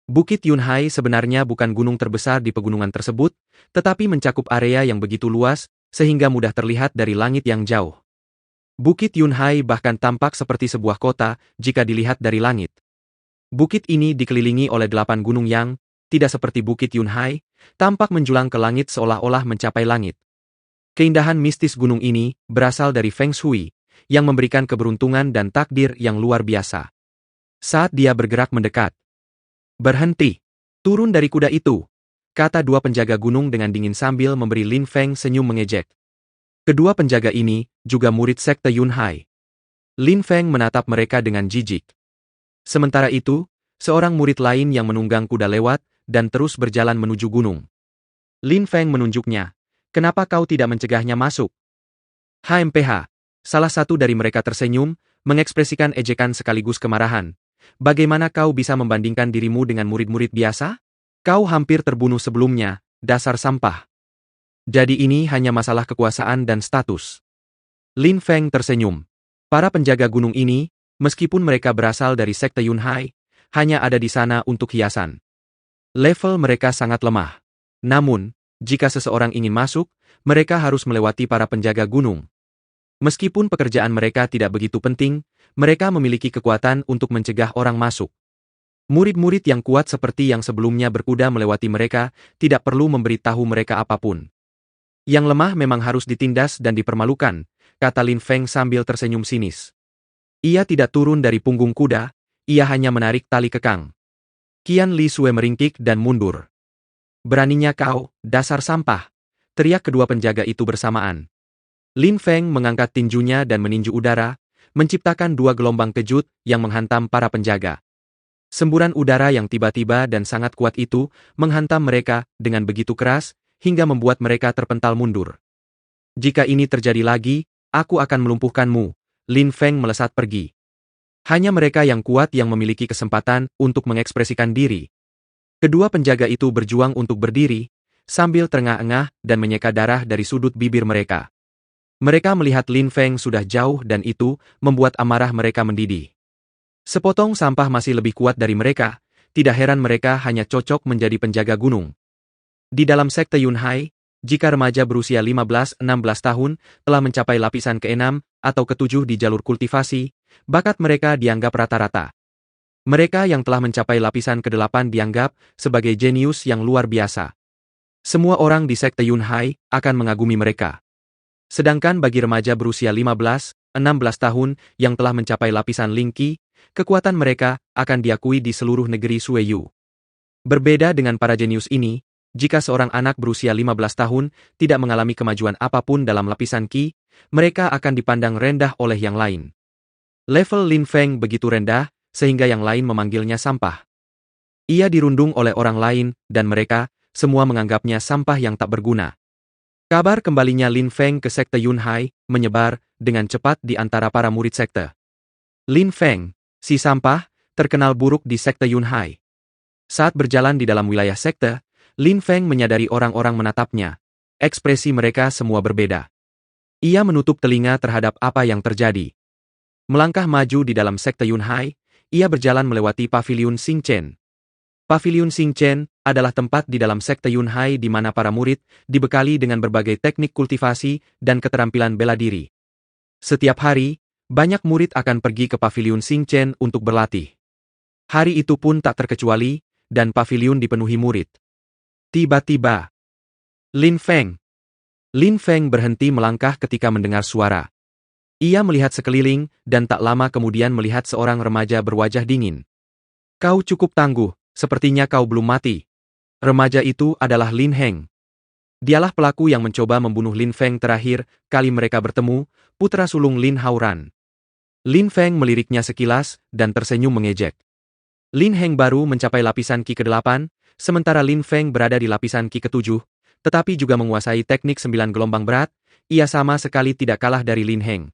A: Bukit Yunhai sebenarnya bukan gunung terbesar di pegunungan tersebut, tetapi mencakup area yang begitu luas, sehingga mudah terlihat dari langit yang jauh. Bukit Yunhai bahkan tampak seperti sebuah kota jika dilihat dari langit. Bukit ini dikelilingi oleh 8 gunung yang, tidak seperti Bukit Yunhai, tampak menjulang ke langit seolah-olah mencapai langit. Keindahan mistis gunung ini berasal dari Feng Shui, yang memberikan keberuntungan dan takdir yang luar biasa. Saat dia bergerak mendekat, "Berhenti! Turun dari kuda itu!" kata dua penjaga gunung dengan dingin sambil memberi Lin Feng senyum mengejek. Kedua penjaga ini juga murid sekte Yunhai. Lin Feng menatap mereka dengan jijik. Sementara itu, seorang murid lain yang menunggang kuda lewat dan terus berjalan menuju gunung. Lin Feng menunjuknya. "Kenapa kau tidak mencegahnya masuk?" "HMPH." Salah satu dari mereka tersenyum, mengekspresikan ejekan sekaligus kemarahan. "Bagaimana kau bisa membandingkan dirimu dengan murid-murid biasa? Kau hampir terbunuh sebelumnya, dasar sampah. Jadi ini hanya masalah kekuasaan dan status." Lin Feng tersenyum. Para penjaga gunung ini, meskipun mereka berasal dari sekte Yunhai, hanya ada di sana untuk hiasan. Level mereka sangat lemah. Namun, jika seseorang ingin masuk, mereka harus melewati para penjaga gunung. Meskipun pekerjaan mereka tidak begitu penting, mereka memiliki kekuatan untuk mencegah orang masuk. Murid-murid yang kuat seperti yang sebelumnya berkuda melewati mereka, tidak perlu memberitahu mereka apapun. Yang lemah memang harus ditindas dan dipermalukan, kata Lin Feng sambil tersenyum sinis. Ia tidak turun dari punggung kuda, ia hanya menarik tali kekang. Qian Li Sue meringkik dan mundur. "Beraninya kau, dasar sampah!" teriak kedua penjaga itu bersamaan. Lin Feng mengangkat tinjunya dan meninju udara, menciptakan dua gelombang kejut yang menghantam para penjaga. Semburan udara yang tiba-tiba dan sangat kuat itu menghantam mereka dengan begitu keras, hingga membuat mereka terpental mundur. Jika ini terjadi lagi, aku akan melumpuhkanmu, Lin Feng melesat pergi. Hanya mereka yang kuat yang memiliki kesempatan untuk mengekspresikan diri. Kedua penjaga itu berjuang untuk berdiri, sambil terengah-engah dan menyeka darah dari sudut bibir mereka. Mereka melihat Lin Feng sudah jauh dan itu membuat amarah mereka mendidih. Sepotong sampah masih lebih kuat dari mereka, tidak heran mereka hanya cocok menjadi penjaga gunung. Di dalam sekte Yunhai, jika remaja berusia 15-16 tahun telah mencapai lapisan ke-6 atau ke-7 di jalur kultivasi, bakat mereka dianggap rata-rata. Mereka yang telah mencapai lapisan ke-8 dianggap sebagai jenius yang luar biasa. Semua orang di sekte Yunhai akan mengagumi mereka. Sedangkan bagi remaja berusia 15-16 tahun yang telah mencapai lapisan Lingqi, kekuatan mereka akan diakui di seluruh negeri Sueyu. Berbeda dengan para jenius ini, jika seorang anak berusia 15 tahun tidak mengalami kemajuan apapun dalam lapisan Qi, mereka akan dipandang rendah oleh yang lain. Level Lin Feng begitu rendah, sehingga yang lain memanggilnya sampah. Ia dirundung oleh orang lain, dan mereka semua menganggapnya sampah yang tak berguna. Kabar kembalinya Lin Feng ke sekte Yunhai menyebar dengan cepat di antara para murid sekte. Lin Feng, si sampah, terkenal buruk di sekte Yunhai. Saat berjalan di dalam wilayah sekte, Lin Feng menyadari orang-orang menatapnya. Ekspresi mereka semua berbeda. Ia menutup telinga terhadap apa yang terjadi. Melangkah maju di dalam sekte Yunhai, ia berjalan melewati Paviliun Xingchen. Paviliun Xingchen adalah tempat di dalam sekte Yunhai di mana para murid dibekali dengan berbagai teknik kultivasi dan keterampilan bela diri. Setiap hari, banyak murid akan pergi ke Paviliun Xingchen untuk berlatih. Hari itu pun tak terkecuali, dan paviliun dipenuhi murid. Tiba-tiba, Lin Feng berhenti melangkah ketika mendengar suara. Ia melihat sekeliling, dan tak lama kemudian melihat seorang remaja berwajah dingin. Kau cukup tangguh, sepertinya kau belum mati. Remaja itu adalah Lin Heng. Dialah pelaku yang mencoba membunuh Lin Feng terakhir kali mereka bertemu, putra sulung Lin Haoran. Lin Feng meliriknya sekilas, dan tersenyum mengejek. Lin Heng baru mencapai lapisan Qi ke-8, sementara Lin Feng berada di lapisan Qi ke-7, tetapi juga menguasai teknik 9 gelombang berat, ia sama sekali tidak kalah dari Lin Heng.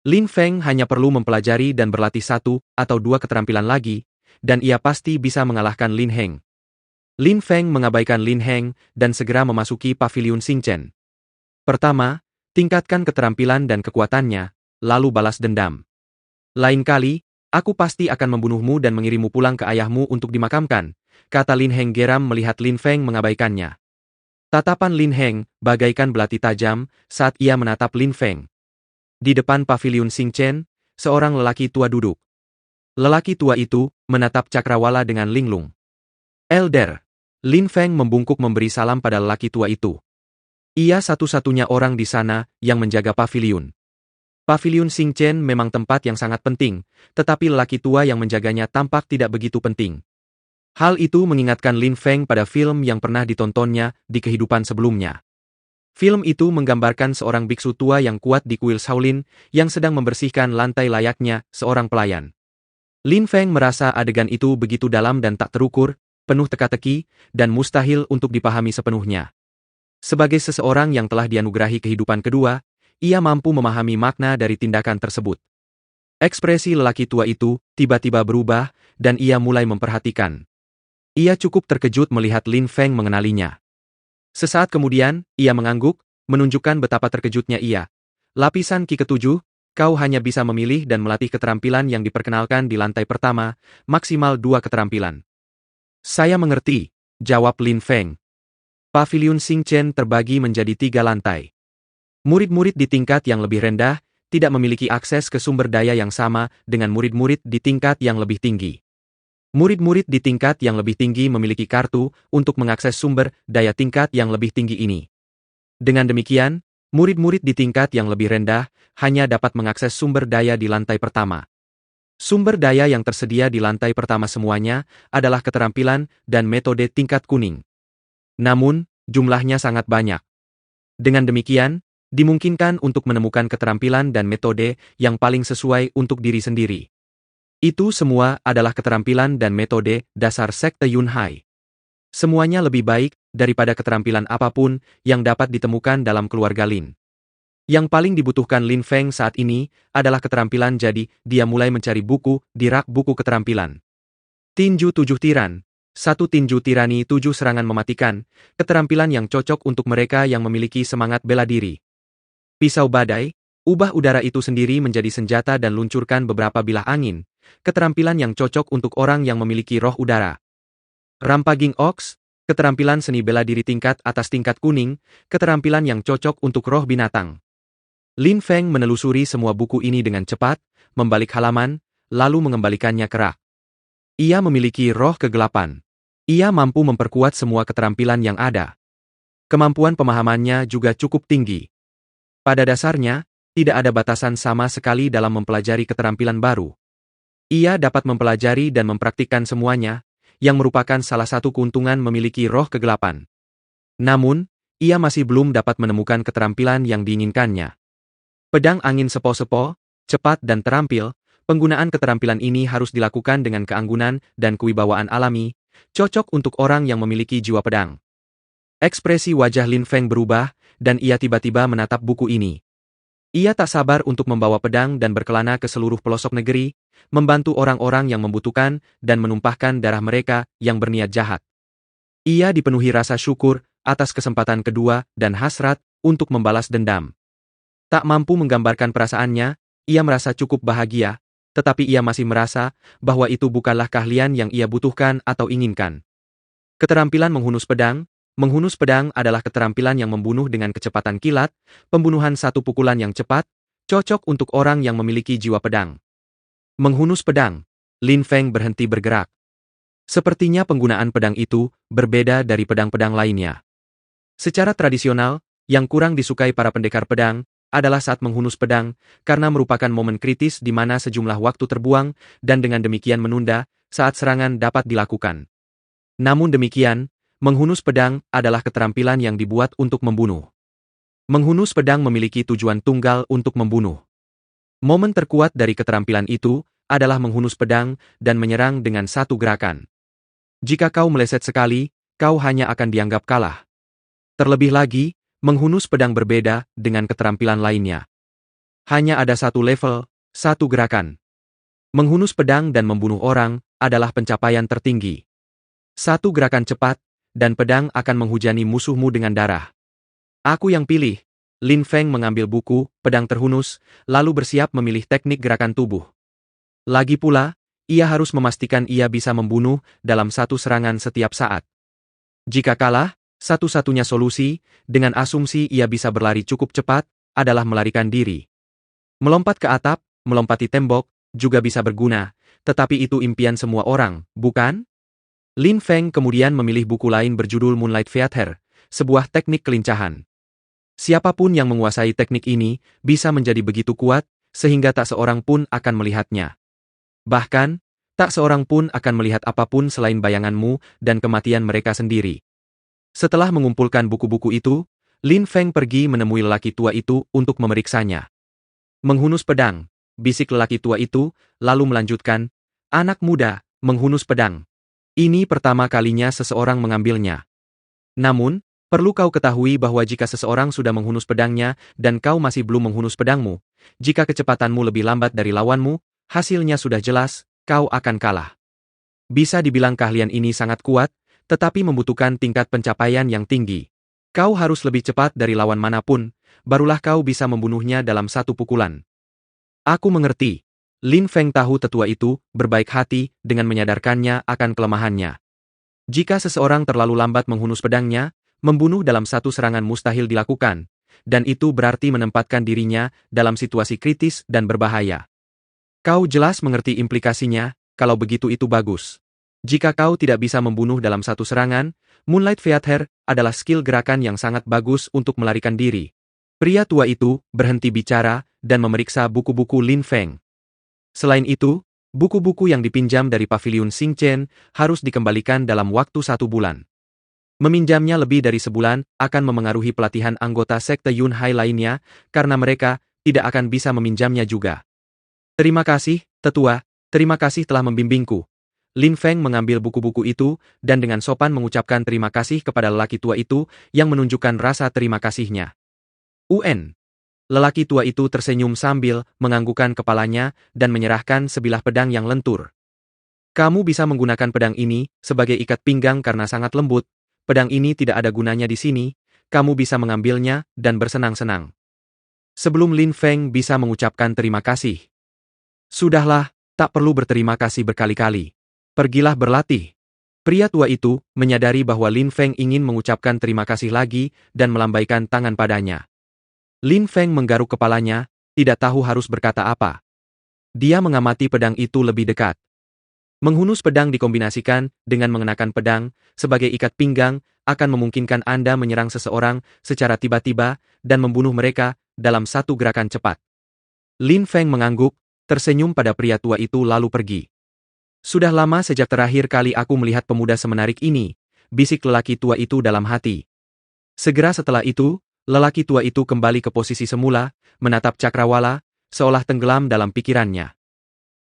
A: Lin Feng hanya perlu mempelajari dan berlatih 1 atau 2 keterampilan lagi, dan ia pasti bisa mengalahkan Lin Heng. Lin Feng mengabaikan Lin Heng dan segera memasuki Paviliun Xingchen. Pertama, tingkatkan keterampilan dan kekuatannya, lalu balas dendam. Lain kali, aku pasti akan membunuhmu dan mengirimmu pulang ke ayahmu untuk dimakamkan, kata Lin Heng geram melihat Lin Feng mengabaikannya. Tatapan Lin Heng bagaikan belati tajam saat ia menatap Lin Feng. Di depan Paviliun Xingchen, seorang lelaki tua duduk. Lelaki tua itu menatap cakrawala dengan linglung. Elder. Lin Feng membungkuk memberi salam pada lelaki tua itu. Ia satu-satunya orang di sana yang menjaga paviliun. Paviliun Xingchen memang tempat yang sangat penting, tetapi lelaki tua yang menjaganya tampak tidak begitu penting. Hal itu mengingatkan Lin Feng pada film yang pernah ditontonnya di kehidupan sebelumnya. Film itu menggambarkan seorang biksu tua yang kuat di kuil Shaolin yang sedang membersihkan lantai layaknya seorang pelayan. Lin Feng merasa adegan itu begitu dalam dan tak terukur, penuh teka-teki, dan mustahil untuk dipahami sepenuhnya. Sebagai seseorang yang telah dianugerahi kehidupan kedua, ia mampu memahami makna dari tindakan tersebut. Ekspresi lelaki tua itu tiba-tiba berubah, dan ia mulai memperhatikan. Ia cukup terkejut melihat Lin Feng mengenalinya. Sesaat kemudian, ia mengangguk, menunjukkan betapa terkejutnya ia. Lapisan Qi ke-7, kau hanya bisa memilih dan melatih keterampilan yang diperkenalkan di lantai pertama, maksimal 2 keterampilan. Saya mengerti, jawab Lin Feng. Paviliun Xingchen terbagi menjadi 3 lantai. Murid-murid di tingkat yang lebih rendah tidak memiliki akses ke sumber daya yang sama dengan murid-murid di tingkat yang lebih tinggi. Murid-murid di tingkat yang lebih tinggi memiliki kartu untuk mengakses sumber daya tingkat yang lebih tinggi ini. Dengan demikian, murid-murid di tingkat yang lebih rendah hanya dapat mengakses sumber daya di lantai pertama. Sumber daya yang tersedia di lantai pertama semuanya adalah keterampilan dan metode tingkat kuning. Namun, jumlahnya sangat banyak. Dengan demikian, dimungkinkan untuk menemukan keterampilan dan metode yang paling sesuai untuk diri sendiri. Itu semua adalah keterampilan dan metode dasar sekte Yunhai. Semuanya lebih baik daripada keterampilan apapun yang dapat ditemukan dalam keluarga Lin. Yang paling dibutuhkan Lin Feng saat ini adalah keterampilan, jadi dia mulai mencari buku di rak buku keterampilan. Tinju 7 tiran. 1 tinju tirani 7 serangan mematikan, keterampilan yang cocok untuk mereka yang memiliki semangat bela diri. Pisau badai, ubah udara itu sendiri menjadi senjata dan luncurkan beberapa bilah angin, keterampilan yang cocok untuk orang yang memiliki roh udara. Rampaging Ox, keterampilan seni bela diri tingkat atas tingkat kuning, keterampilan yang cocok untuk roh binatang. Lin Feng menelusuri semua buku ini dengan cepat, membalik halaman, lalu mengembalikannya ke rak. Ia memiliki roh kegelapan. Ia mampu memperkuat semua keterampilan yang ada. Kemampuan pemahamannya juga cukup tinggi. Pada dasarnya, tidak ada batasan sama sekali dalam mempelajari keterampilan baru. Ia dapat mempelajari dan mempraktikkan semuanya, yang merupakan salah satu keuntungan memiliki roh kegelapan. Namun, ia masih belum dapat menemukan keterampilan yang diinginkannya. Pedang angin sepo-sepo, cepat dan terampil, penggunaan keterampilan ini harus dilakukan dengan keanggunan dan kewibawaan alami, cocok untuk orang yang memiliki jiwa pedang. Ekspresi wajah Lin Feng berubah, dan ia tiba-tiba menatap buku ini. Ia tak sabar untuk membawa pedang dan berkelana ke seluruh pelosok negeri, membantu orang-orang yang membutuhkan dan menumpahkan darah mereka yang berniat jahat. Ia dipenuhi rasa syukur atas kesempatan kedua dan hasrat untuk membalas dendam. Tak mampu menggambarkan perasaannya, ia merasa cukup bahagia, tetapi ia masih merasa bahwa itu bukanlah keahlian yang ia butuhkan atau inginkan. Keterampilan menghunus pedang adalah keterampilan yang membunuh dengan kecepatan kilat, pembunuhan satu pukulan yang cepat, cocok untuk orang yang memiliki jiwa pedang. Menghunus pedang, Lin Feng berhenti bergerak. Sepertinya penggunaan pedang itu berbeda dari pedang-pedang lainnya. Secara tradisional, yang kurang disukai para pendekar pedang adalah saat menghunus pedang, karena merupakan momen kritis di mana sejumlah waktu terbuang, dan dengan demikian menunda saat serangan dapat dilakukan. Namun demikian, menghunus pedang adalah keterampilan yang dibuat untuk membunuh. Menghunus pedang memiliki tujuan tunggal untuk membunuh. Momen terkuat dari keterampilan itu adalah menghunus pedang dan menyerang dengan satu gerakan. Jika kau meleset sekali, kau hanya akan dianggap kalah. Terlebih lagi, menghunus pedang berbeda dengan keterampilan lainnya. Hanya ada satu level, satu gerakan. Menghunus pedang dan membunuh orang adalah pencapaian tertinggi. Satu gerakan cepat, dan pedang akan menghujani musuhmu dengan darah. Aku yang pilih. Lin Feng mengambil buku, pedang terhunus, lalu bersiap memilih teknik gerakan tubuh. Lagi pula, ia harus memastikan ia bisa membunuh dalam satu serangan setiap saat. Jika kalah, satu-satunya solusi, dengan asumsi ia bisa berlari cukup cepat, adalah melarikan diri. Melompat ke atap, melompati tembok, juga bisa berguna, tetapi itu impian semua orang, bukan? Lin Feng kemudian memilih buku lain berjudul Moonlight Theater, sebuah teknik kelincahan. Siapapun yang menguasai teknik ini, bisa menjadi begitu kuat, sehingga tak seorang pun akan melihatnya. Bahkan, tak seorang pun akan melihat apapun selain bayanganmu dan kematian mereka sendiri. Setelah mengumpulkan buku-buku itu, Lin Feng pergi menemui lelaki tua itu untuk memeriksanya. Menghunus pedang, bisik lelaki tua itu, lalu melanjutkan, anak muda, menghunus pedang. Ini pertama kalinya seseorang mengambilnya. Namun, perlu kau ketahui bahwa jika seseorang sudah menghunus pedangnya dan kau masih belum menghunus pedangmu, jika kecepatanmu lebih lambat dari lawanmu, hasilnya sudah jelas, kau akan kalah. Bisa dibilang keahlian ini sangat kuat, tetapi membutuhkan tingkat pencapaian yang tinggi. Kau harus lebih cepat dari lawan manapun, barulah kau bisa membunuhnya dalam satu pukulan. Aku mengerti. Lin Feng tahu tetua itu berbaik hati dengan menyadarkannya akan kelemahannya. Jika seseorang terlalu lambat menghunus pedangnya, membunuh dalam satu serangan mustahil dilakukan, dan itu berarti menempatkan dirinya dalam situasi kritis dan berbahaya. Kau jelas mengerti implikasinya, kalau begitu itu bagus. Jika kau tidak bisa membunuh dalam satu serangan, Moonlight Theater adalah skill gerakan yang sangat bagus untuk melarikan diri. Pria tua itu berhenti bicara dan memeriksa buku-buku Lin Feng. Selain itu, buku-buku yang dipinjam dari paviliun Xingchen harus dikembalikan dalam waktu 1 bulan. Meminjamnya lebih dari sebulan akan memengaruhi pelatihan anggota sekte Yunhai lainnya, karena mereka tidak akan bisa meminjamnya juga. Terima kasih, tetua, terima kasih telah membimbingku. Lin Feng mengambil buku-buku itu, dan dengan sopan mengucapkan terima kasih kepada lelaki tua itu, yang menunjukkan rasa terima kasihnya. UN. Lelaki tua itu tersenyum sambil menganggukkan kepalanya, dan menyerahkan sebilah pedang yang lentur. Kamu bisa menggunakan pedang ini sebagai ikat pinggang karena sangat lembut. Pedang ini tidak ada gunanya di sini, kamu bisa mengambilnya dan bersenang-senang. Sebelum Lin Feng bisa mengucapkan terima kasih. Sudahlah, tak perlu berterima kasih berkali-kali. Pergilah berlatih. Pria tua itu menyadari bahwa Lin Feng ingin mengucapkan terima kasih lagi dan melambaikan tangan padanya. Lin Feng menggaruk kepalanya, tidak tahu harus berkata apa. Dia mengamati pedang itu lebih dekat. Menghunus pedang dikombinasikan dengan mengenakan pedang sebagai ikat pinggang akan memungkinkan Anda menyerang seseorang secara tiba-tiba dan membunuh mereka dalam satu gerakan cepat. Lin Feng mengangguk, tersenyum pada pria tua itu lalu pergi. Sudah lama sejak terakhir kali aku melihat pemuda semenarik ini, bisik lelaki tua itu dalam hati. Segera setelah itu, lelaki tua itu kembali ke posisi semula, menatap cakrawala, seolah tenggelam dalam pikirannya.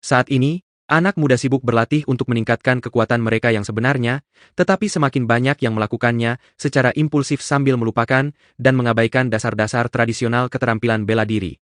A: Saat ini, anak muda sibuk berlatih untuk meningkatkan kekuatan mereka yang sebenarnya, tetapi semakin banyak yang melakukannya secara impulsif sambil melupakan dan mengabaikan dasar-dasar tradisional keterampilan bela diri.